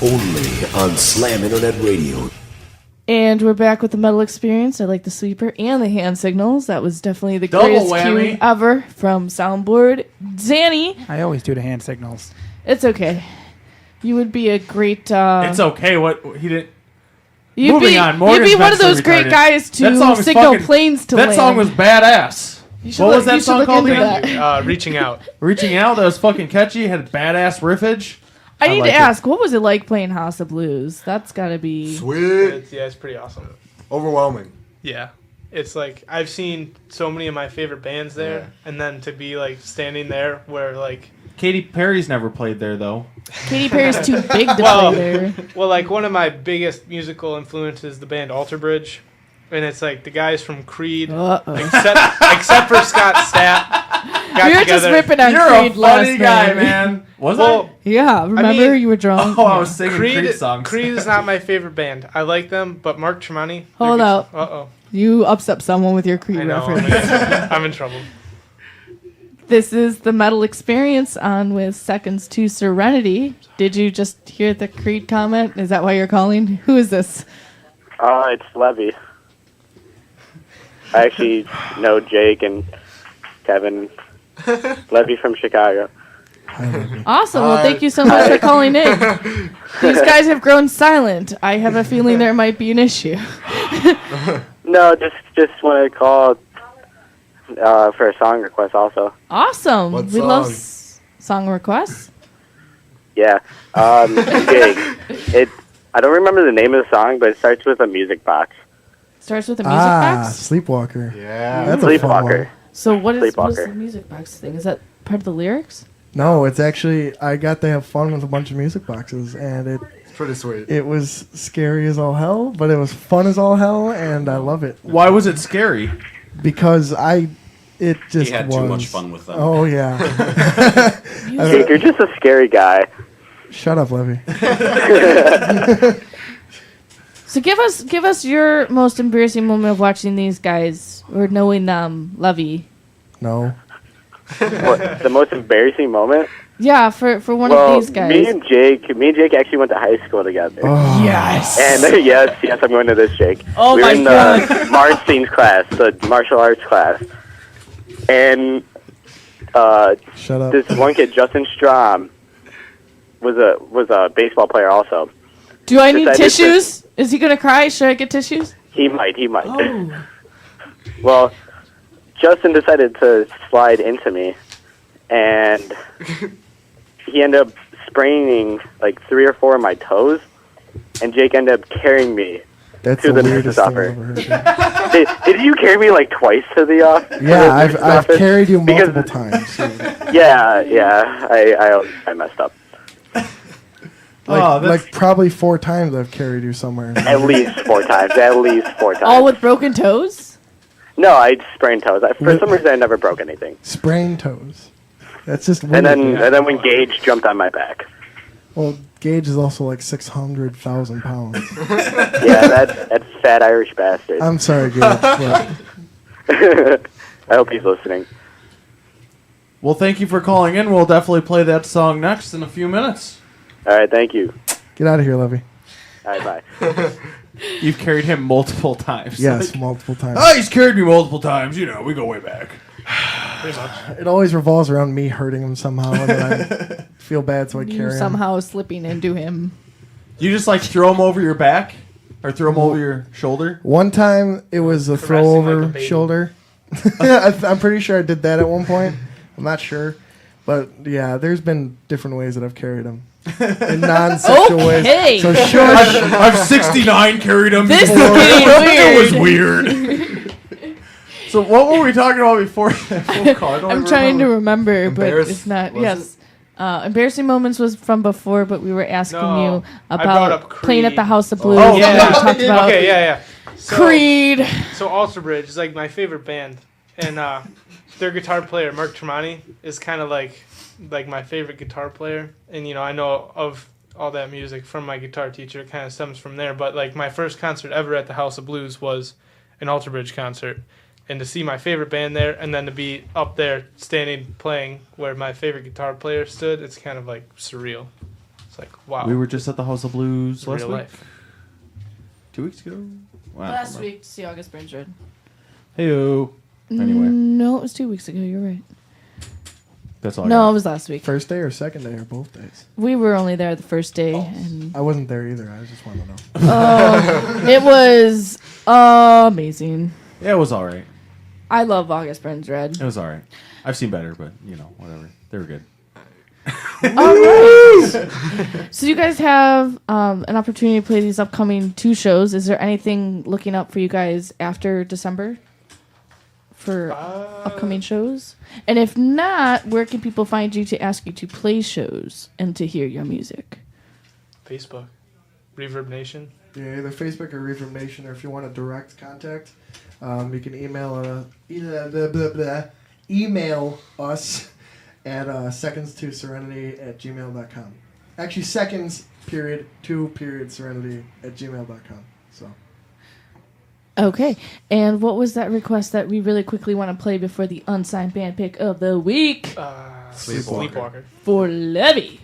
Only on Slam Internet Radio. And we're back with the Metal Experience. I like the sweeper and the hand signals. That was definitely the Double greatest whammy. cue ever from Soundboard. Zanny, I always do the hand signals. it's okay. You would be a great... It's okay. What he did. You'd Moving be, on. You'd Morgan's be one of mentally those great retarded. guys That to song was signal fucking- planes to That land. song was badass. You should What look- was that you should song look called into again? that. Reaching out. Reaching Out. That was fucking catchy. Had badass riffage. I need like to it. ask, what was it like playing House of Blues? That's got to be... Sweet. It's pretty awesome. Overwhelming. Yeah. It's like I've seen so many of my favorite bands there, Yeah. and then to be like standing there where like Katy Perry's never played there though. Katy Perry's too big to Well- play there. well, like one of my biggest musical influences is the band Alter Bridge, and it's like the guys from Creed, Uh-oh. except for Scott Stapp, got We were together. just ripping on You're Creed a last funny guy, night. man. Was Well, Yeah, remember mean- you were drunk? I? Oh, I was singing Creed, Creed songs. Creed is not my favorite band. I like them, but Mark Tremonti. Hold up. Uh-oh. You upset someone with your Creed I know. reference. I'm in trouble. This is the Metal Experience on with Seconds to Serenity. Did you just hear the Creed comment? Is that why you're calling? Who is this? It's Levy. I actually know Jake and Kevin. Levy from Chicago. Awesome. Well, thank you so much for calling in. These guys have grown silent. I have a feeling there might be an issue. No, just want to call for a song request also. Awesome. What We love song? song requests. Yeah. Jake. I don't remember the name of the song, but it starts with a music box. Starts with a music box. Sleepwalker. Yeah. That's a fun Sleepwalker. one. So what is Sleepwalker. the music box thing? Is that part of the lyrics? No, it's actually I got to have fun with a bunch of music boxes, and It's pretty sweet. it was scary as all hell, but it was fun as all hell, and I love it Why was it scary? because it just He had was. too much fun with them. Oh yeah. Jake, you're just a scary guy. Shut up, Levy. So give us your most embarrassing moment of watching these guys or knowing them, Levy. No. What, the most embarrassing moment? Yeah, for one Well, of these guys. me and Jake actually went to high school together. Oh. Yes. And yes, I'm going to this, Jake. Oh we were my in the Martine's class, the martial arts class, and Shut up. this one kid, Justin Strom, was a baseball player also. Do I need decided to- tissues? Is he gonna cry? Should I get tissues? He might. Oh. Well, Justin decided to slide into me, and he ended up spraining like 3 or 4 of my toes, and Jake ended up carrying me. That's to the the weirdest nurse's thing I've ever heard. Did you carry me like twice to the Yeah, nurse's I've office? carried you Because- multiple times. Yeah, I messed up. Like probably 4 times I've carried you somewhere. At least 4 times. At least 4 times. All with broken toes? No, I sprained toes. For some reason, I never broke anything. Sprained toes. That's just And weird. then when Gage jumped on my back. Well, Gage is also like 600,000 pounds. Yeah, that fat Irish bastard. I'm sorry, Gage. But I hope he's listening. Well, thank you for calling in. We'll definitely play that song next in a few minutes. All right, thank you. get out of here, Levy. All right, bye. You've carried him multiple times. Yes, Like, multiple times. oh, he's carried me multiple times. You know, we go way back. Pretty much. It always revolves around me hurting him somehow, and then I feel bad, so I You carry him. somehow slipping into him. You just like throw him over your back or throw him over your shoulder. One time, it was a throw Caressing like over a baby. shoulder. I'm pretty sure I did that at one point. I'm not sure. But yeah, there's been different ways that I've carried him. In non-sexual Okay. ways. So sure. I've 69 carried him This is before. getting It was weird. So what were we talking about before? I'm trying to remember, but Embarrass- it's not. was Yes. Embarrassing moments was from before, but we were asking No, you I brought up about playing at Creed. the House of Blues. Oh, and yeah. we talked about Okay, yeah. So, Creed. So Alter Bridge is like my favorite band, and their guitar player Mark Tremonti is kind of like my favorite guitar player, and I know of all that music from my guitar teacher. It kind of stems from there. But like my first concert ever at the House of Blues was an Alter Bridge concert, and to see my favorite band there, and then to be up there standing playing where my favorite guitar player stood, it's kind of like surreal. It's like, wow. We were just at the House of Blues last real week. life. 2 weeks ago. Wow. Last week to see August Burns Red. Hey-o. Anyway, No, it was 2 weeks ago. You're right. that's all. I No, got. it was last week. First day or second day or both days? We were only there the first day, and I wasn't there either. I just wanted to know. it was amazing. Yeah, it was all right. I love August Burns Red. It was all right. I've seen better, but whatever. They were good. All right. So you guys have an opportunity to play these upcoming 2 shows. Is there anything looking up for you guys after December for upcoming shows? And if not, where can people find you to ask you to play shows and to hear your music? Facebook. Reverb Nation. Yeah, either Facebook or Reverb Nation, or if you want a direct contact, you can email us at seconds2serenity@gmail.com. Actually, seconds.2.serenity@gmail.com. So. Okay. And what was that request that we really quickly want to play before the unsigned band pick of the week? Sleepwalker. For Levy.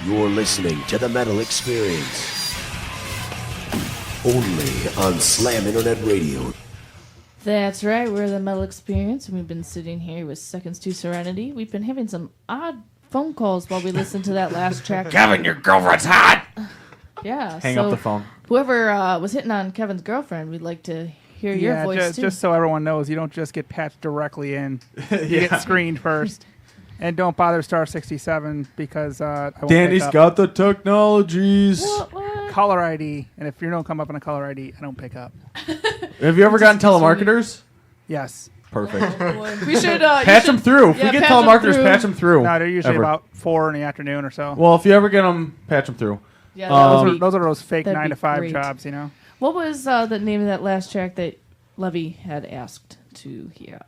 You're listening to the Metal Experience. Only on Slam Internet Radio. That's right, we're the Metal Experience, and we've been sitting here with Seconds to Serenity. We've been having some odd phone calls while we listened to that last track. Kevin, your girlfriend's hot! Yeah, Hang so up the phone. Whoever was hitting on Kevin's girlfriend, we'd like to hear your voice, too. Just so everyone knows, you don't just get patched directly in. You get screened first. And don't bother star 67 because I won't Danny's pick up. got the technologies. What? Caller ID, and if you don't come up on a caller ID, I don't pick up. Have you ever gotten telemarketers? Yes. Perfect. We should patch them through. If we get telemarketers, patch them through. No, they're usually Ever. about 4 in the afternoon or so. Well, if you ever get them, patch them through. Yeah, those are those fake that'd 9 be to 5 great. jobs, you know. What was the name of that last track that Levy had asked to hear?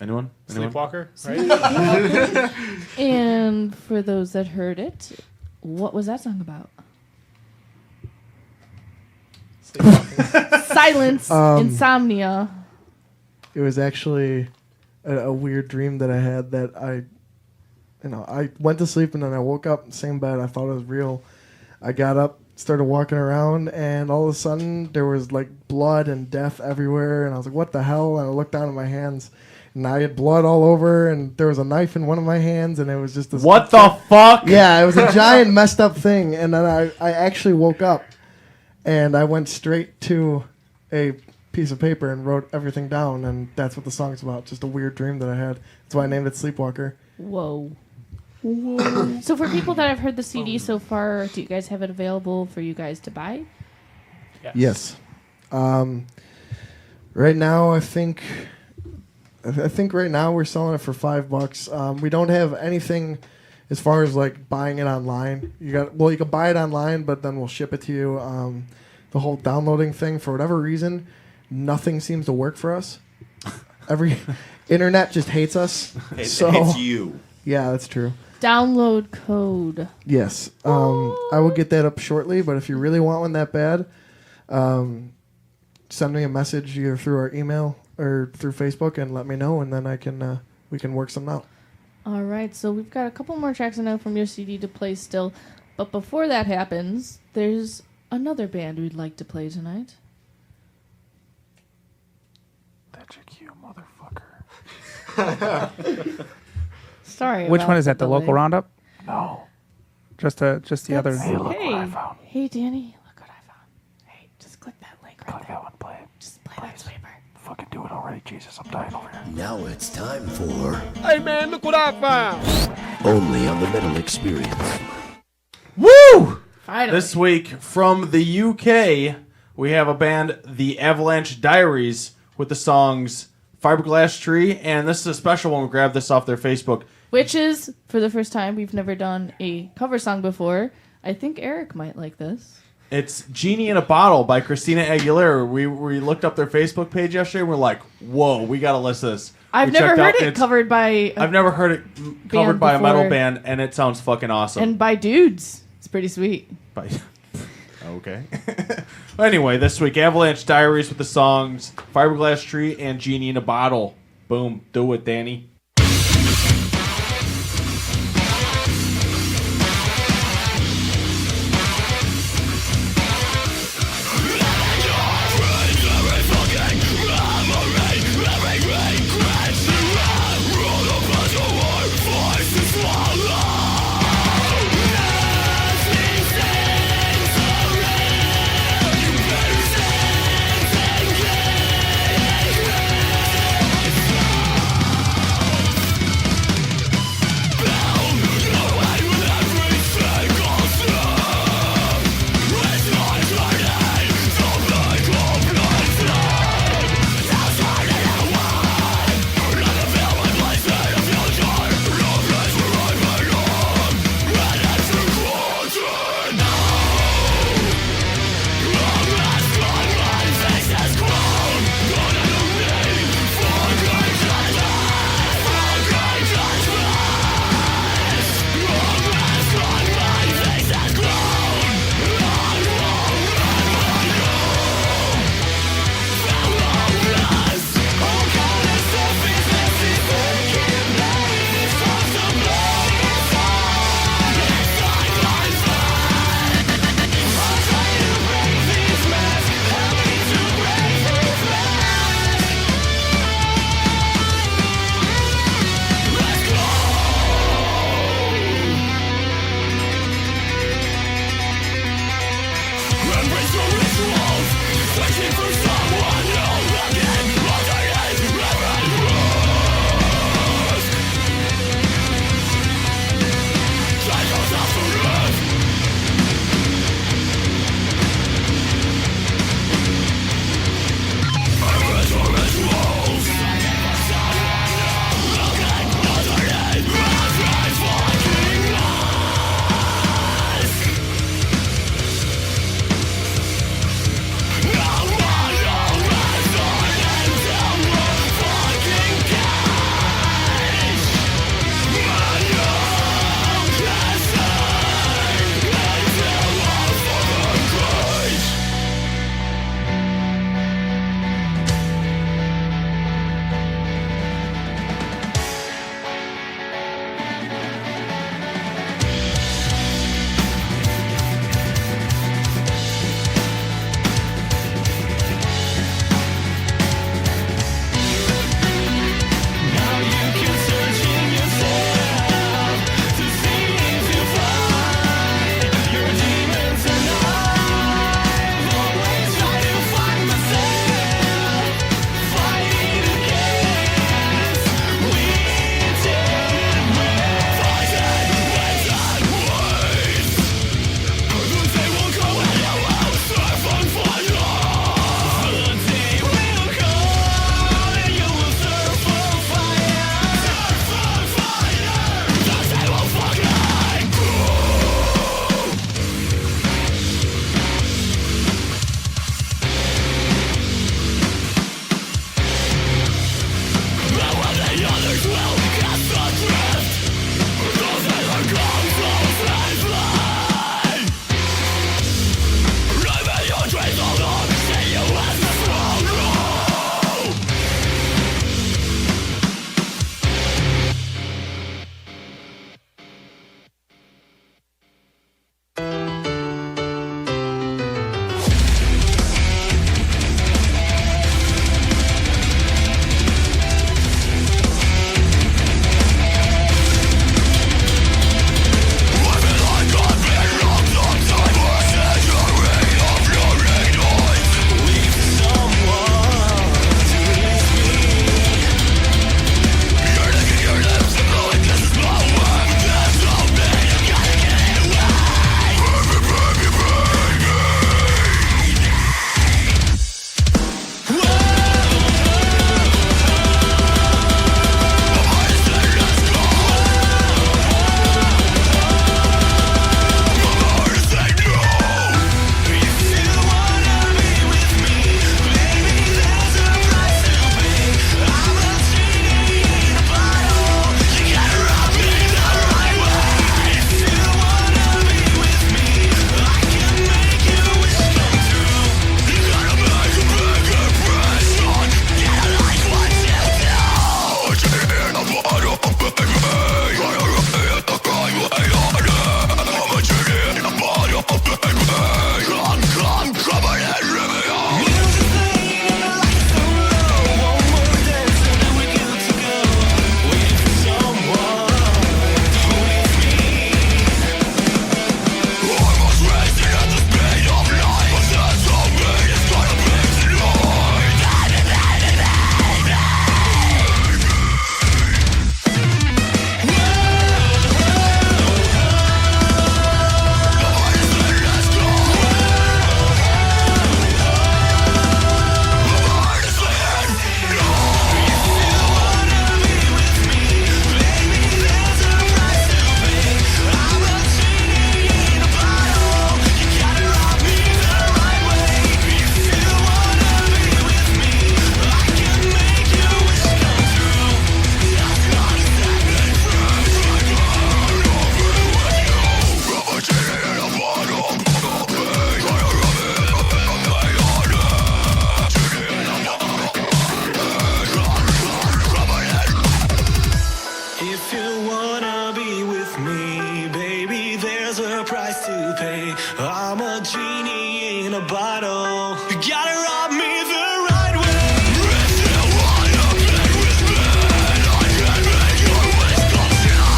Anyone? Sleepwalker, right? And for those that heard it, what was that song about? Silence, insomnia. It was actually a weird dream that I had that I went to sleep and then I woke up, same bed. I thought it was real. I got up, started walking around, and all of a sudden there was like blood and death everywhere. And I was like, what the hell? And I looked down at my hands, and I had blood all over, and there was a knife in one of my hands, and it was just this. What the fuck? Yeah, it was a giant messed up thing. And then I actually woke up, and I went straight to a piece of paper and wrote everything down, and that's what the song's about. Just a weird dream that I had. That's why I named it Sleepwalker. Whoa. So for people that have heard the CD so far, do you guys have it available for you guys to buy? Yes. Right now, I think right now we're selling it for $5. We don't have anything as far as like buying it online. You can buy it online, but then we'll ship it to you. The whole downloading thing, for whatever reason, nothing seems to work for us. Every internet just hates us. It's you. Yeah, that's true. Download code. Yes. I will get that up shortly, but if you really want one that bad, send me a message either through our email or through Facebook and let me know, and then we can work something out. All right, so we've got a couple more tracks I know from your CD to play still. But before that happens, there's another band we'd like to play tonight. That's your cue, motherfucker. Sorry. Which about one is that? The delay. local roundup? No. Just the other. Hey, look what I found. Hey, Danny, look what I found. Hey, just click that link right Click there. that one, play it. Just play that sweeper. Fucking do it already, Jesus. I'm dying over here. Now it's time for Hey man, look what I found. Only on the Metal Experience. Woo! Finally. This week from the UK, we have a band, The Avalanche Diaries, with the songs Fiberglass Tree, and this is a special one. We grabbed this off their Facebook. Which is, for the first time, we've never done a cover song before. I think Eric might like this. It's Genie in a Bottle by Christina Aguilera. We looked up their Facebook page yesterday, and we're like, whoa, we got to list this. I've We never checked heard out, it covered by I've never heard it covered by a metal before. band, and it sounds fucking awesome. and by dudes. It's pretty sweet. Okay. Anyway, this week, Avalanche Diaries with the songs Fiberglass Tree and Genie in a Bottle. Boom. Do it, Danny. If you wanna be with me, baby, there's a price to pay. I'm a genie in a bottle. You gotta rub me the right way. If you wanna play with me, I can make your wish come true.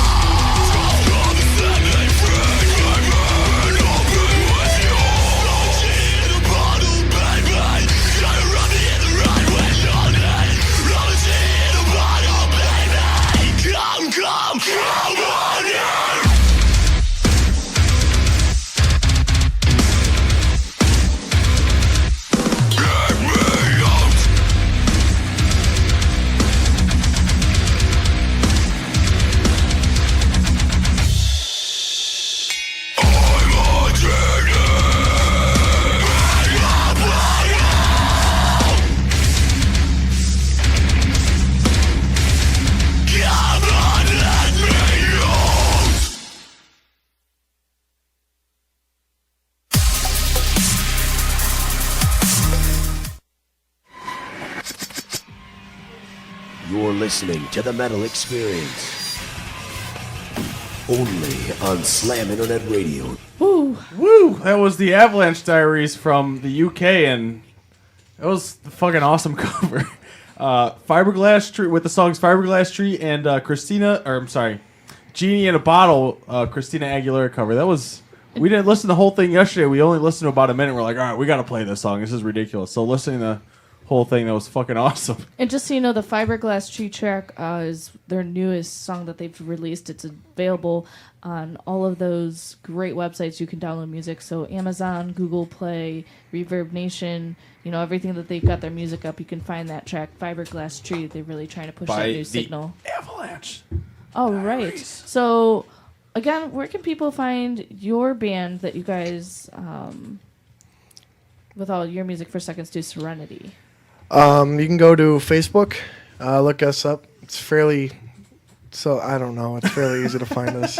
Come set me free, baby, and I'll be with you. I'm a genie in a bottle, baby. You gotta rub me the right way, darling. I'm a genie in a bottle, baby. Come on in. You're listening to the Metal Experience. Only on Slam Internet Radio. Woo! Woo! That was the Avalanche Diaries from the UK, and it was a fucking awesome cover. Fiberglass Tree with the songs Fiberglass Tree and Genie in a Bottle, Christina Aguilera cover. That was. We didn't listen to the whole thing yesterday. We only listened to about a minute. We're like, all right, we got to play this song. This is ridiculous. So listening to the whole thing, that was fucking awesome. And just so you know, the Fiberglass Tree track is their newest song that they've released. It's available on all of those great websites you can download music. So Amazon, Google Play, Reverb Nation, everything that they've got their music up, you can find that track, Fiberglass Tree. They're really trying to push that new signal. Avalanche. Oh, right. So, again, where can people find your band that you guys, with all your music for Seconds to Serenity? You can go to Facebook, look us up. It's fairly, I don't know, it's fairly easy to find us.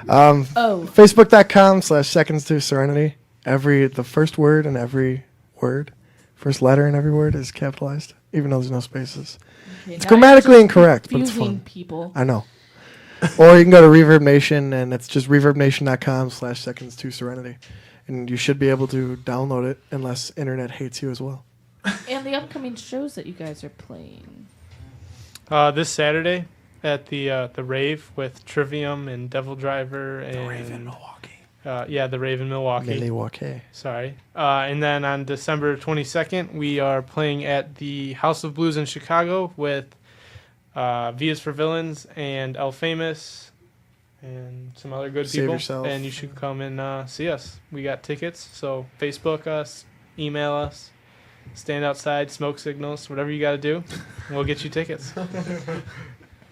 Facebook.com/Seconds to Serenity. The first word in every word, first letter in every word is capitalized, even though there's no spaces. Okay, it's grammatically incorrect, but it's confusing fun. People. I know. Or you can go to Reverb Nation, and it's just reverbnation.com/Seconds to Serenity. And you should be able to download it unless internet hates you as well. And the upcoming shows that you guys are playing. This Saturday at the Rave with Trivium and Devil Driver and The Rave in Milwaukee. The Rave in Milwaukee. Milwaukee. Sorry. And then on December 22nd, we are playing at the House of Blues in Chicago with Vias for Villains and El Famous and some other good Save people. Yourself. And you should come and see us. We got tickets, so Facebook us, email us, stand outside, smoke signals, whatever you got to do. We'll get you tickets.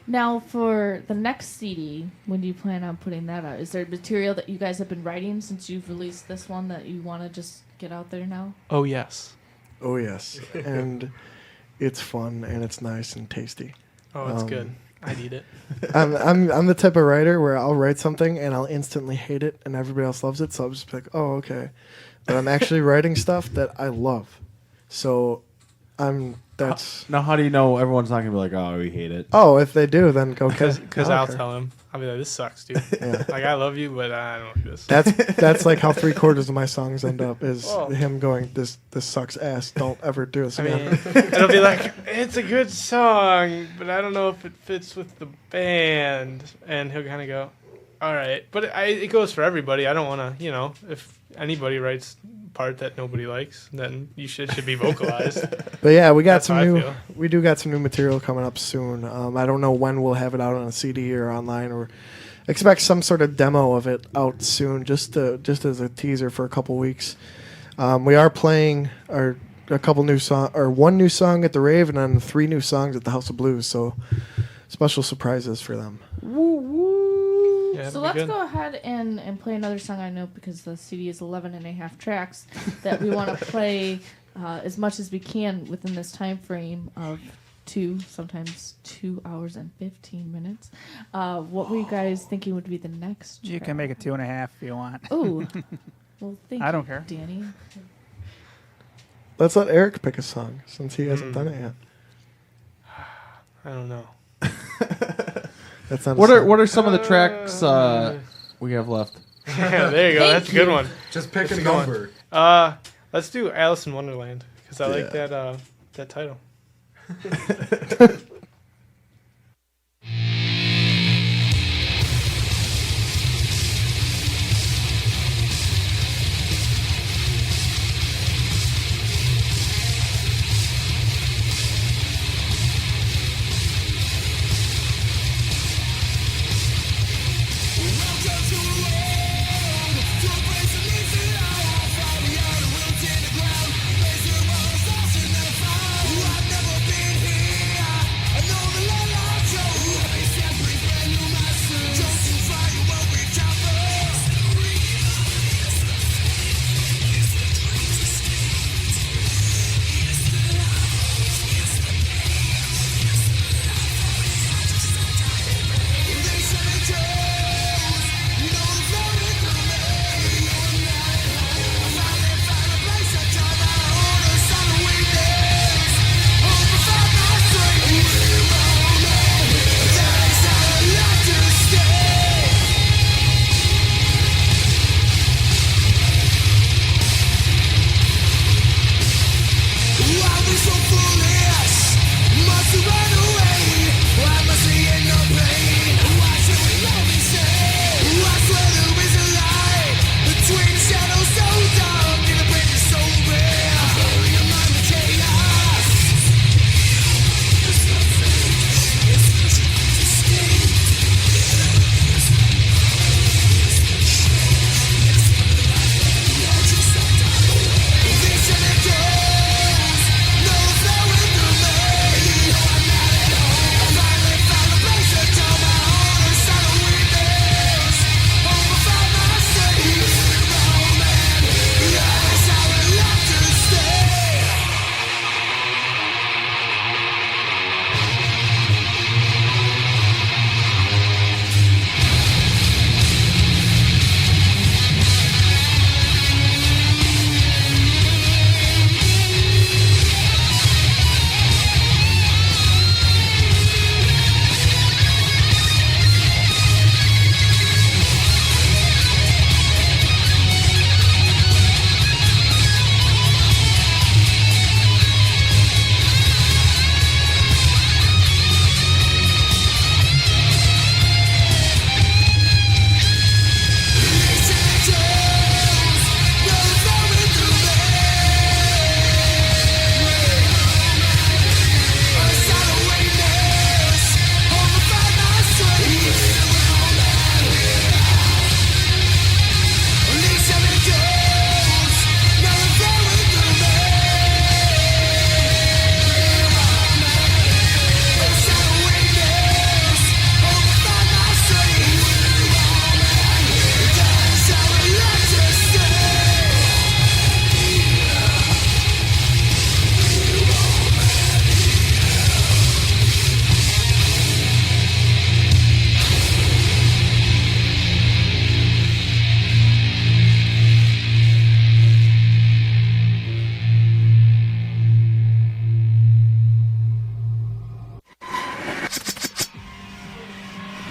Now, for the next CD, when do you plan on putting that out? Is there material that you guys have been writing since you've released this one that you want to just get out there now? Oh, yes. Oh, yes. And it's fun, and it's nice and tasty. Oh, it's good. I need it. I'm the type of writer where I'll write something and I'll instantly hate it, and everybody else loves it, so I'll just be like, oh, okay. But I'm actually writing stuff that I love. So Now, how do you know everyone's not going to be like, oh, we hate it? Oh, if they do, then go Because I'll okay. tell him. I'll be like, this sucks, dude. Yeah. Like, I love you, but I don't like this. That's like how 3/4 of my songs end up is him going, this sucks ass. Don't ever do this again. It'll be like, it's a good song, but I don't know if it fits with the band. And he'll kind of go, all right. But it goes for everybody. I don't want to, if anybody writes part that nobody likes, then should be vocalized. But yeah, we got That's we do got some new material coming up soon. I don't know when we'll have it out on a CD or online, or expect some sort of demo of it out soon, just as a teaser for a couple weeks. We are playing a couple new one new song at the Rave, and then 3 new songs at the House of Blues. So special surprises for them. Woo woo! Yeah, So let's go ahead and play another song I know, because the CD is 11 and a half tracks that we want to play as much as we can within this time frame of sometimes 2 hours and 15 minutes. What were you guys thinking would be the next track? You can make it 2.5 if you want. Oh, well, thank you. I don't care. Danny. Let's let Eric pick a song since he hasn't done it yet. I don't know. That's not. What are some of the tracks we have left? Yeah, there you go. That's a good one. Just pick a number. Let's do Alice in Wonderland because I like that title.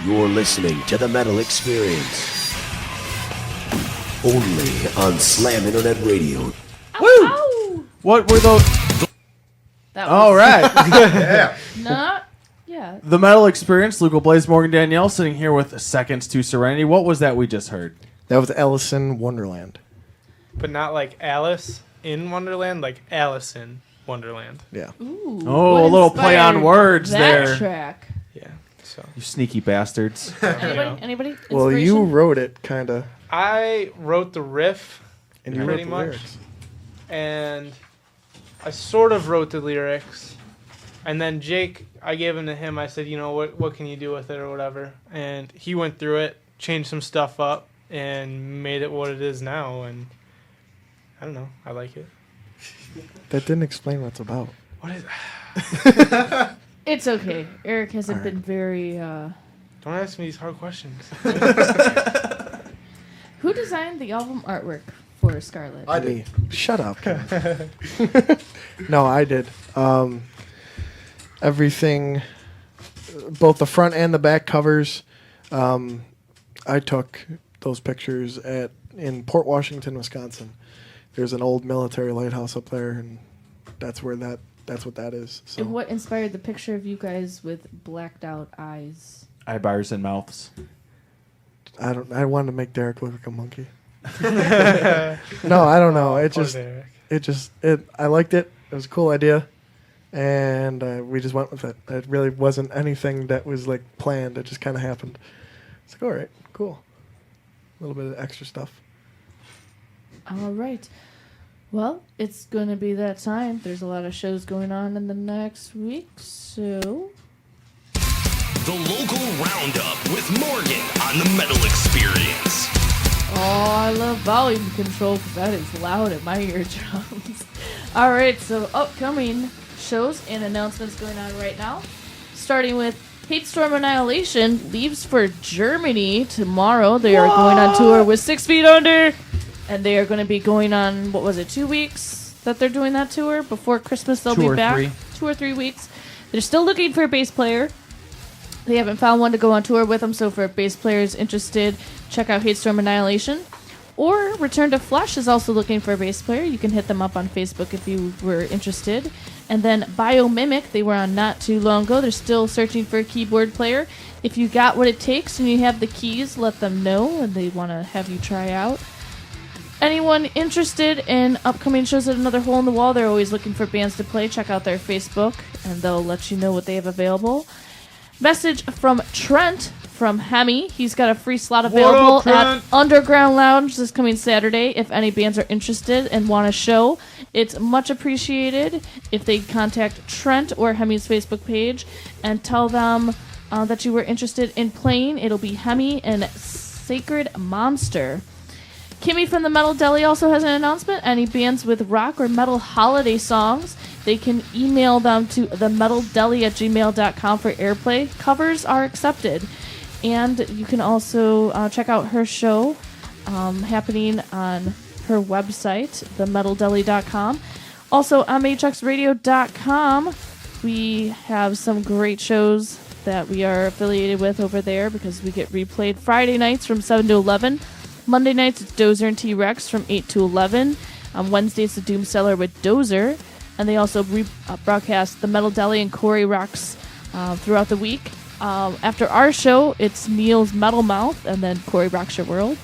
You're listening to the Metal Experience. Only on Slam Internet Radio. Woo! What were those? That was All right. Yeah. not. Yeah. The Metal Experience, Luke Blaze, Morgan Danielle, sitting here with Seconds to Serenity. What was that we just heard? That was Alice in Wonderland. But not like Alice in Wonderland, like Alice in Wonderland. Yeah. Ooh, Oh, what a little play on inspired words that there. Track. Yeah. So You sneaky bastards. Anybody? Anybody? Well, you Inspiration? wrote it, kind of. I wrote the riff, And you wrote pretty the much, lyrics. and I sort of wrote the lyrics. And then Jake, I gave them to him. I said, you know, what can you do with it or whatever? And he went through it, changed some stuff up, and made it what it is now. And I don't know. I like it. That didn't explain what it's about. What is? It's okay. Eric hasn't been very. Don't ask me these hard questions. Who designed the album artwork for Scarlet? I did. Shut up. Kevin. No, I did. Everything both the front and the back covers. I took those pictures in Port Washington, Wisconsin. There's an old military lighthouse up there, and that's what that is. So. And what inspired the picture of you guys with blacked out eyes? Eyebars and mouths. I wanted to make Derek look like a monkey. No, I don't know. I liked it. It was a cool idea, and we just went with it. It really wasn't anything that was like planned. It just kind of happened. It's like, all right, cool. A little bit of extra stuff. All right. Well, it's going to be that time. There's a lot of shows going on in the next week, so... The local roundup with Morgan on the Metal Experience. Oh, I love volume control because that is loud at my eardrums. All right, so upcoming shows and announcements going on right now. Starting with Hate Storm Annihilation leaves for Germany tomorrow. They are going on tour with 6 Feet Under. And they are going to be going on, 2 weeks that they're doing that tour? Before Christmas, they'll be back. 2 or 3 weeks. They're still looking for a bass player. They haven't found one to go on tour with them, so for bass players interested, check out Hate Storm Annihilation. Or Return to Flesh is also looking for a bass player. You can hit them up on Facebook if you were interested. And then Biomimic, they were on not too long ago. They're still searching for a keyboard player. If you got what it takes and you have the keys, let them know, and they want to have you try out. Anyone interested in upcoming shows at Another Hole in the Wall, they're always looking for bands to play. Check out their Facebook, and they'll let you know what they have available. Message from Trent from Hemi. He's got a free slot available at Underground Lounge this coming Saturday. If any bands are interested and want a show, it's much appreciated if they contact Trent or Hemi's Facebook page and tell them that you were interested in playing. It'll be Hemi and Sacred Monster. Kimmy from the Metal Deli also has an announcement. Any bands with rock or metal holiday songs, they can email them to themetaldeli@gmail.com for airplay. Covers are accepted. And you can also check out her show happening on her website, themetaldeli.com. Also, on MHXradio.com, we have some great shows that we are affiliated with over there because we get replayed Friday nights from 7 to 11. Monday nights, it's Dozer and T-Rex from 8 to 11. On Wednesdays, it's the Doomseller with Dozer. And they also broadcast the Metal Deli and Corey Rocks throughout the week. After our show, it's Neil's Metal Mouth, and then Corey Rocks Your World.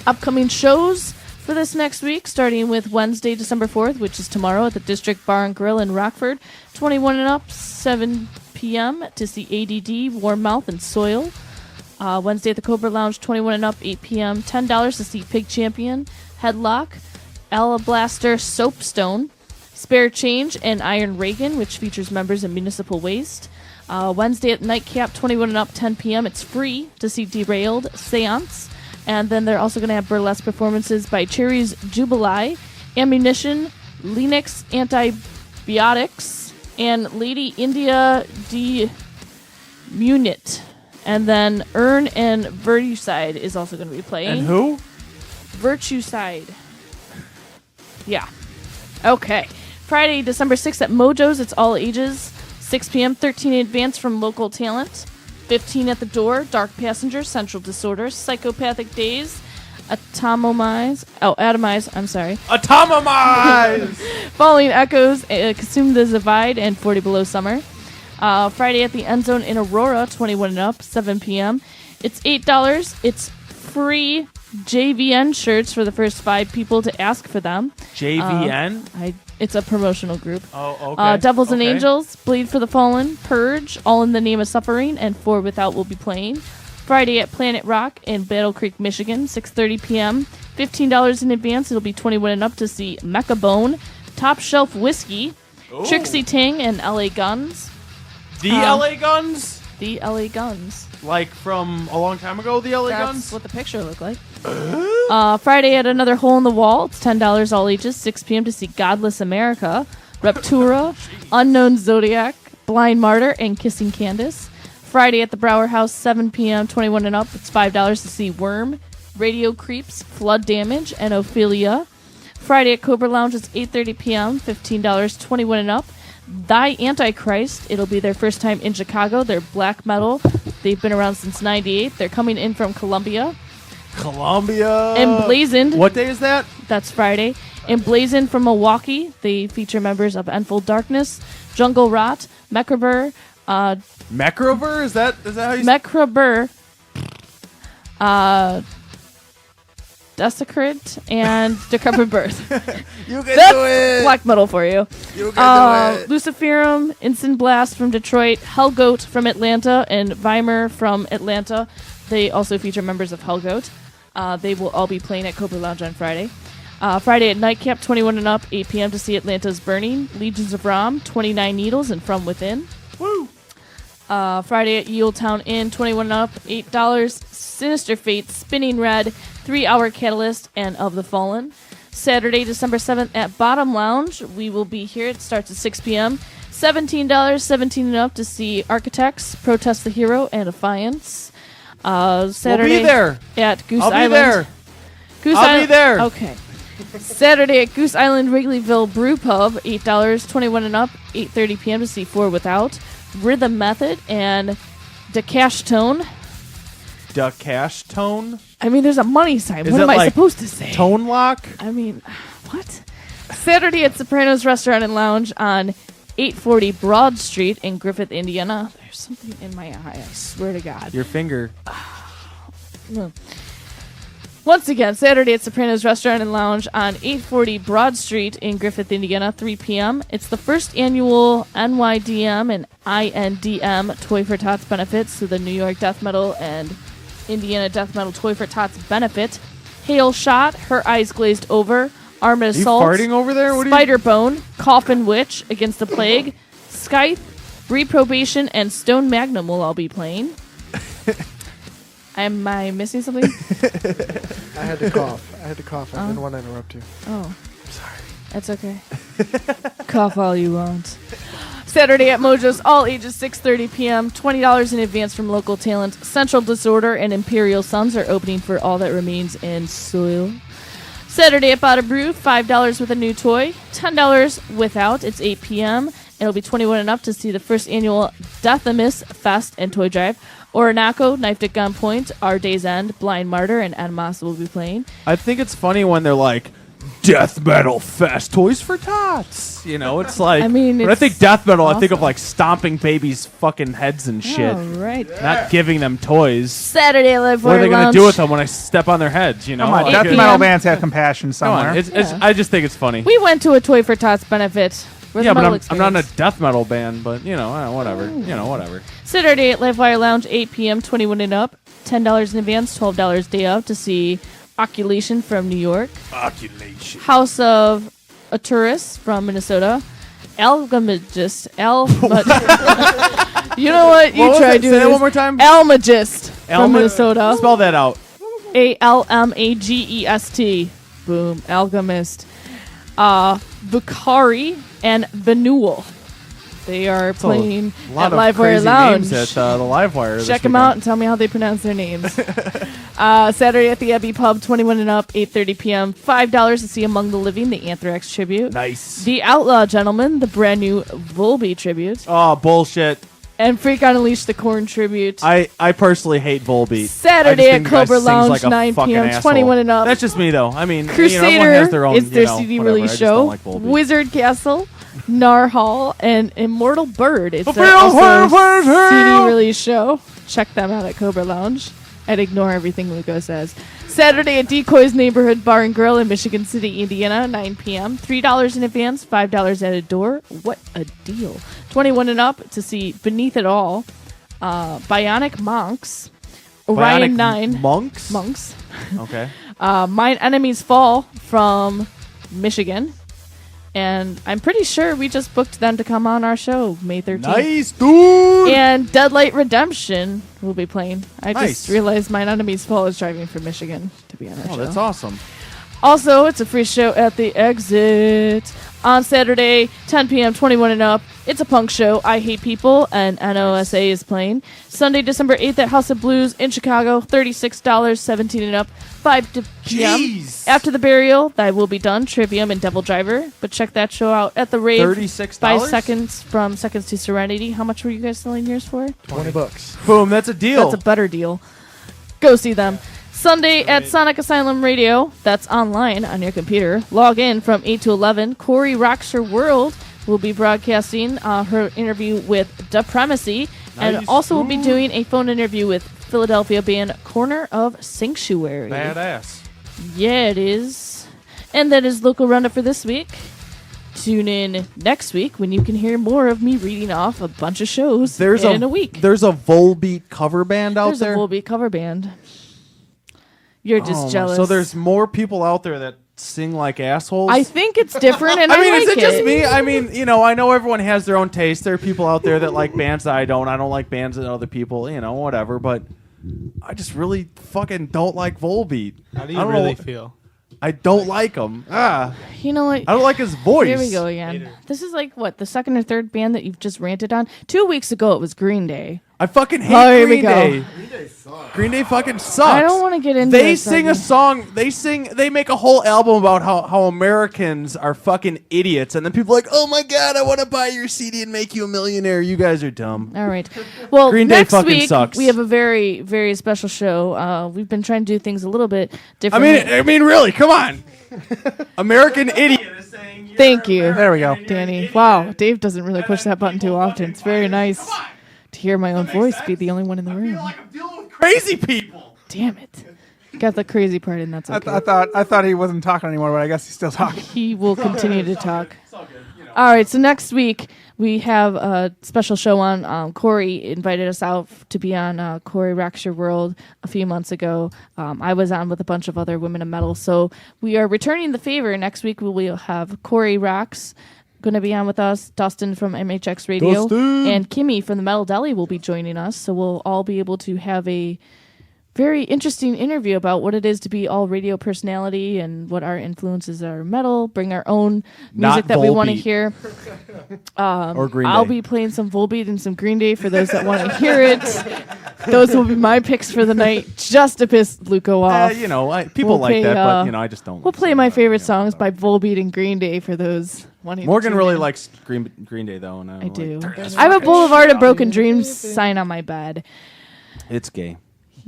Upcoming shows for this next week, starting with Wednesday, December 4th, which is tomorrow at the District Bar and Grill in Rockford. 21 and up, 7 p.m. to see ADD, Warm Mouth, and Soil. Wednesday at the Cobra Lounge, 21 and up, 8 p.m. $10 to see Pig Champion, Headlock, Alablaster Soapstone, Spare Change, and Iron Reagan, which features members of Municipal Waste. Wednesday at Nightcap, 21 and up, 10 p.m. It's free to see Derailed, Seance. And then they're also going to have burlesque performances by Cherries Jubilee, Ammunition, Linux Antibiotics, and Lady India D. Munit. And then Earn and Virtueside is also going to be playing. And who? Virtueside. Yeah. Okay. Friday, December 6th at Mojo's. It's all ages. 6 p.m. 13 in advance from local talent. 15 at the door. Dark Passenger, Central Disorder, Psychopathic Days, Atomize. Falling Echoes, Consume the Divide, and 40 Below Summer. Friday at the End Zone in Aurora, 21 and up, 7 p.m. It's $8. It's free JVN shirts for the first 5 people to ask for them. JVN? It's a promotional group. Oh, okay. Devils and Angels, Bleed for the Fallen, Purge, All in the Name of Suffering, and For Without will be playing. Friday at Planet Rock in Battle Creek, Michigan, 6:30 p.m. $15 in advance. It'll be 21 and up to see Mecha Bone, Top Shelf Whiskey, Trixie Ting, and LA Guns. The LA Guns? The LA Guns. Like from a long time ago, the LA Guns? That's what the picture looked like. Friday at Another Hole in the Wall. It's $10 all ages, 6 p.m. to see Godless America, Reptura, Unknown Zodiac, Blind Martyr, and Kissing Candace. Friday at the Brower House, 7 p.m., 21 and up. It's $5 to see Worm, Radio Creeps, Flood Damage, and Ophelia. Friday at Cobra Lounge, it's 8:30 p.m., $15, 21 and up. Thy Antichrist. It'll be their first time in Chicago. They're black metal. They've been around since '98. They're coming in from Columbia. Emblazoned. What day is that? That's Friday. Emblazoned from Milwaukee. They feature members of Enfold Darkness, Jungle Rot, Mecrabur. Mecrabur? Is that how you Mecrabur. Desecrate and Decrepit Birth. You can That's do it. black metal for you. You can do it. Luciferum, Instant Blast from Detroit, Hellgoat from Atlanta, and Weimer from Atlanta. They also feature members of Hellgoat. They will all be playing at Cobra Lounge on Friday. Friday at Nightcap, 21 and up, 8 p.m. to see Atlanta's Burning, Legions of Rom, 29 Needles, and From Within. Woo! Friday at Yuletown Inn, 21 and up, $8. Sinister Fate, Spinning Red, 3-Hour Catalyst, and Of the Fallen. Saturday, December 7th at Bottom Lounge. We will be here. It starts at 6 p.m. $17, 17 and up to see Architects, Protest the Hero, and Defiance. Saturday We'll be there. At Goose I'll Island. be there. I'll be there. Okay. Saturday at Goose Island Wrigleyville Brew Pub, $8, 21 and up, 8:30 p.m. to see For Without, Rhythm Method, and Cash Tone. Cash Tone? I mean, there's a money sign. Is What it am I like supposed to say? Tone Lock? I mean, what? Saturday at Sopranos Restaurant and Lounge on 840 Broad Street in Griffith, Indiana. There's something in my eye, I swear to God. Your finger. Once again, Saturday at Sopranos Restaurant and Lounge on 840 Broad Street in Griffith, Indiana, 3 p.m. It's the first annual NYDM and INDM Toy for Tots benefits, so the New York Death Metal and Indiana Death Metal Toy for Tots benefit. Hail Shot, Her Eyes Glazed Over, Armored Are you Assault, farting over there? What are you- Spider Bone, Coffin Witch, Against the Plague, Scythe, Reprobation, and Stone Magnum will all be playing. Am I missing something? I had to cough. I didn't want to interrupt you. Oh. Sorry. That's okay. Cough all you want. Saturday at Mojo's, all ages, 6:30 p.m. $20 in advance from local talent. Central Disorder and Imperial Sons are opening for All That Remains in Soil. Saturday at Bada Brew, $5 with a new toy, $10 without. It's 8 p.m. It'll be 21 and up to see the first annual Deathamus Fest and Toy Drive. Orinoco, Knifed at Gunpoint, Our Day's End, Blind Martyr, and Enmas will be playing. I think it's funny when they're like, Death Metal Fest, Toys for Tots. You know, it's like, I mean, when I it's think Death Metal, I think of awesome. like stomping babies' fucking heads and shit. All right. Not giving them toys. Saturday at Live What are they going to do with them when I step on their heads, you know? Come on, Like, death PM. metal bands have compassion Come on, somewhere. I just think it's funny. We went to a Toy for Tots benefit. We're the Yeah, but Metal I'm not in a Experience. death metal band, but, you know, whatever. You know, whatever. Saturday at Livewire Lounge, 8 p.m., 21 and up, $10 in advance, $12 day of to see Oculation from New York, Oculation. House of Aturis from Minnesota, Algamagist, you know what? You What was try it? doing Say that this. one more time. Almagist from Minnesota. Spell that out. Almagest. Boom. Alchemist. Vicari and Venul. They are playing A lot at of Livewire crazy Lounge. names at the Livewire. Check them out and tell me how they pronounce their names. Saturday at the Abbey Pub, 21 and up, 8:30 p.m. $5 to see Among the Living, the Anthrax tribute. Nice. The Outlaw Gentlemen, the brand new Volby tribute. Oh, bullshit. And Freak on Unleash, the Korn tribute. I personally hate Volbeat. Saturday I at just think the guy Cobra sings Lounge, like a 9 fucking p.m., asshole. 21 and up. That's just me, though. I mean, Crusader everyone has their own, is their you know, CD whatever. release I just show. don't like Volbeat. Wizard Castle, Narhal, and Immortal Bird. It's their Immortal also Bird! CD release show. Check them out at Cobra Lounge. I'd ignore everything Luco says. Saturday at Decoy's Neighborhood Bar and Grill in Michigan City, Indiana, 9 p.m. $3 in advance, $5 at a door. What a deal. 21 and up to see Beneath It All, Bionic Monks, Orion Bionic 9. Monks? Okay. Mine Enemies Fall from Michigan. And I'm pretty sure we just booked them to come on our show May 13th. Nice, dude! And Deadlight Redemption will be playing. I Nice. just realized Mine Enemies Fall is driving from Michigan to be on our show. Oh, that's awesome. Also, it's a free show at the Exit. On Saturday, 10 p.m., 21 and up. It's a punk show. I Hate People, and NOSA is playing. Sunday, December 8th at House of Blues in Chicago. $36, 17 and up, 5 p.m. Jeez. After the burial, that will be done. Trivium and Devil Driver. But check that show out at the rave. $36? 5 seconds from Seconds to Serenity. How much were you guys selling yours for? $20. Boom, that's a deal. That's a better deal. Go see them. Sunday at Sonic Asylum Radio. That's online on your computer. Log in from 8 to 11. Corey Rocks Your World will be broadcasting her interview with Depremacy. And also will be doing a phone interview with Philadelphia band Corner of Sanctuary. Badass. Yeah, it is. And that is local roundup for this week. Tune in next week when you can hear more of me reading off a bunch of shows in a week. There's a Volbeat cover band out there. There's a Volbeat cover band. You're just jealous. So there's more people out there that sing like assholes. I think it's different, and I mean, like is it just me? I mean, I know everyone has their own taste. There are people out there that like bands that I don't. I don't like bands that other people, whatever. But I just really fucking don't like Volbeat. How do you really feel? I don't like him. You know what? I don't like his voice. Here we go again. This is like, what, the second or third band that you've just ranted on? 2 weeks ago, it was Green Day. I fucking hate here we Green go. Day. Green Day sucks. Green Day fucking sucks. I don't want to get into They this sing a argument. song. They make a whole album about how Americans are fucking idiots, and then people are like, oh my god, I want to buy your CD and make you a millionaire. You guys are dumb. All right. Well, Green Day next fucking week sucks. we have a very, very special show. We've been trying to do things a little bit different. I mean, really, come on. American idiot is saying. Thank you. There we go. Danny. Wow, Dave doesn't really push that button too often. It's very nice to hear my own voice be the only one in the room. I'm dealing with crazy people. Damn it. Got the crazy part in, that's okay. I thought he wasn't talking anymore, but I guess he's still talking. He will continue to talk. All right, so next week we have a special show on. Corey invited us out to be on Corey Rocks Your World a few months ago. I was on with a bunch of other women of metal. So we are returning the favor. Next week we will have Corey Rocks going to be on with us, Dustin from MHX Radio, and Kimmy from the Metal Deli will be joining us. So we'll all be able to have a very interesting interview about what it is to be all radio personality and what our influences are metal, bring our own music that we want to hear. Or Green Day. I'll be playing some Volbeat and some Green Day for those that want to hear it. Those will be my picks for the night, just to piss Luco off. People like that, but I just don't. We'll play my favorite songs by Volbeat and Green Day for those wanting to Morgan tune really in. likes Green Day, though. And I do. I have a Boulevard of Broken Dreams sign on my bed. It's gay.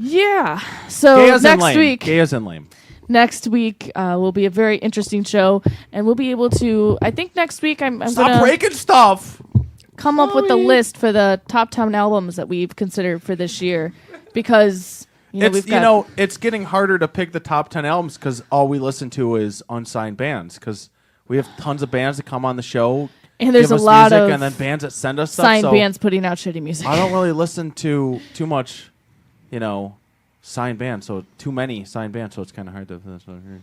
Yeah. So Gay as in next lame. week. Gay as in lame. Next week will be a very interesting show, and we'll be able to. I think next week I'm Stop gonna breaking stuff. come up with the list for the top 10 albums that we've considered for this year, because we've got it's getting harder to pick the top 10 albums because all we listen to is unsigned bands. Because we have tons of bands that come on the show, and there's give a us lot music, of and then bands that send us signed stuff. So bands putting out shitty music. I don't really listen to too much, signed bands. So too many signed bands. So it's kind of hard to.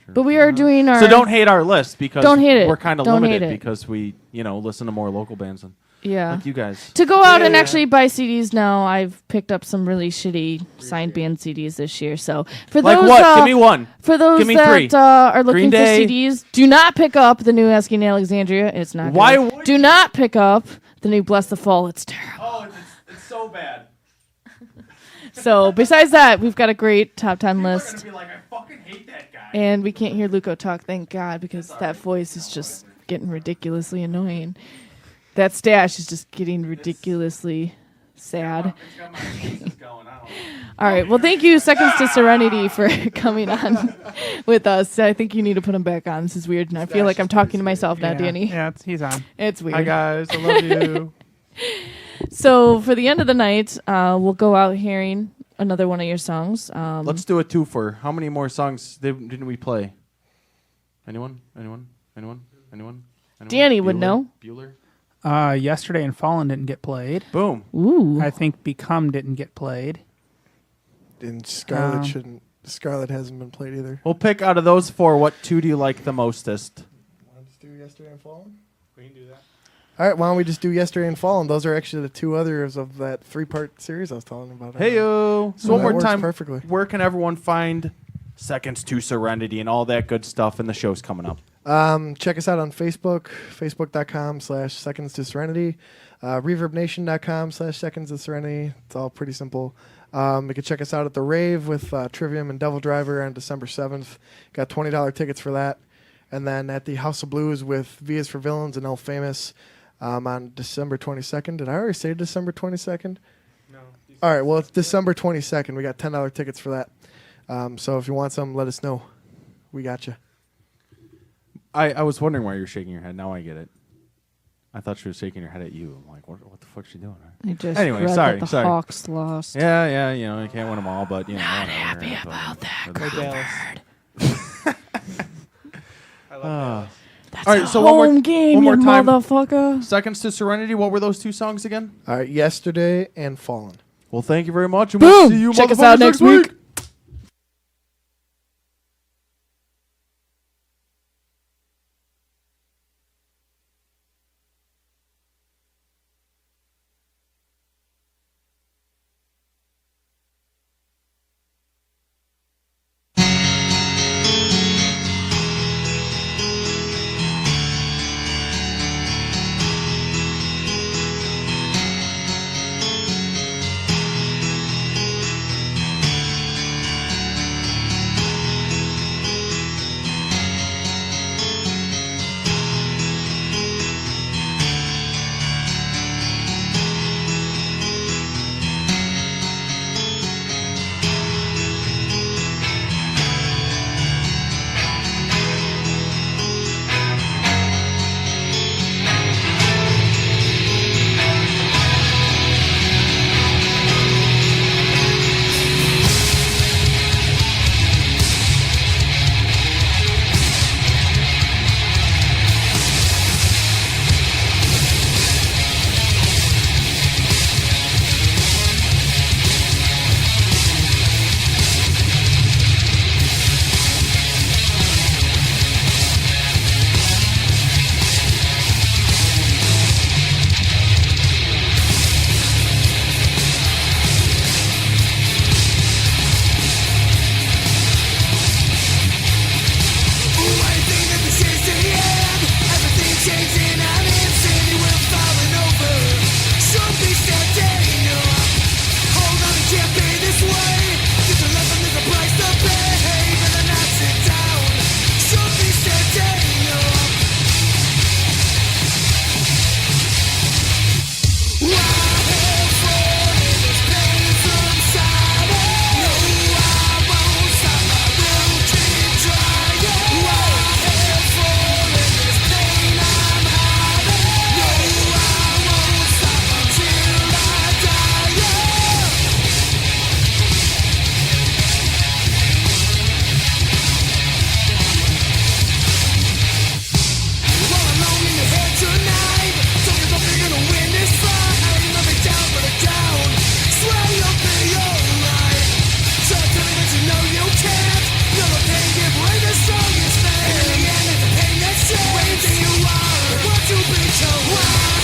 But we are doing our. So don't hate our list because Don't hate it. we're kind of Don't limited hate it. because we listen to more local bands than like you guys. To go out and actually buy CDs now, I've picked up some really shitty signed band CDs this year. So for Like those, what? Give me one. For those Give me that three. Are looking Green for Day. CDs, do not pick up the new Asking Alexandria. It's not. Why good. would Do not pick up the new Bless the Fall. It's terrible. Oh, it's so bad. So besides that, we've got a great top 10 list. Be like, I fucking hate that guy. And we can't hear Luco talk, thank God, because that voice is just getting ridiculously annoying. That stash is just getting ridiculously sad. All right. Well, thank you, Seconds to Serenity, for coming on with us. I think you need to put him back on. This is weird, and I feel like I'm talking to myself now, Danny. Yeah, he's on. It's weird. Hi, guys. I love you. So for the end of the night, we'll go out hearing another one of your songs. Let's do a twofer. How many more songs didn't we play? Anyone? Danny would know. Bueller? Yesterday and Fallen didn't get played. Boom. Ooh. I think Become didn't get played. And Scarlet hasn't been played either. We'll pick out of those four, what two do you like the mostest? Let's do Yesterday and Fallen. We can do that. All right, why don't we just do Yesterday and Fallen? Those are actually the two others of that 3-part series I was telling about. Hey-o. So that one more works time, perfectly. where can everyone find Seconds to Serenity, and all that good stuff, and the show's coming up. Check us out on Facebook, facebook.com/Seconds to Serenity, reverbnation.com/Seconds to Serenity. It's all pretty simple. You can check us out at the Rave with Trivium and Devil Driver on December 7th. Got $20 tickets for that. And then at the House of Blues with V is for Villains and El Famous on December 22nd. Did I already say December 22nd? No. All right, well, it's December 22nd. We got $10 tickets for that. So if you want some, let us know. We got you. I was wondering why you're shaking your head. Now I get it. I thought she was shaking her head at you. I'm like, what the fuck's she doing? I just Anyway, read sorry, that the sorry. Hawks lost. Yeah, you know, you can't win them all, but you know. Not whatever. happy about that. Go Go Dallas. I love Dallas. That's All right, a so home one more game, time. you motherfucker. Seconds to Serenity. What were those two songs again? All right, Yesterday and Fallen. Well, thank you very much. And Boom! we'll see you Check us out motherfuckers next week. Wow.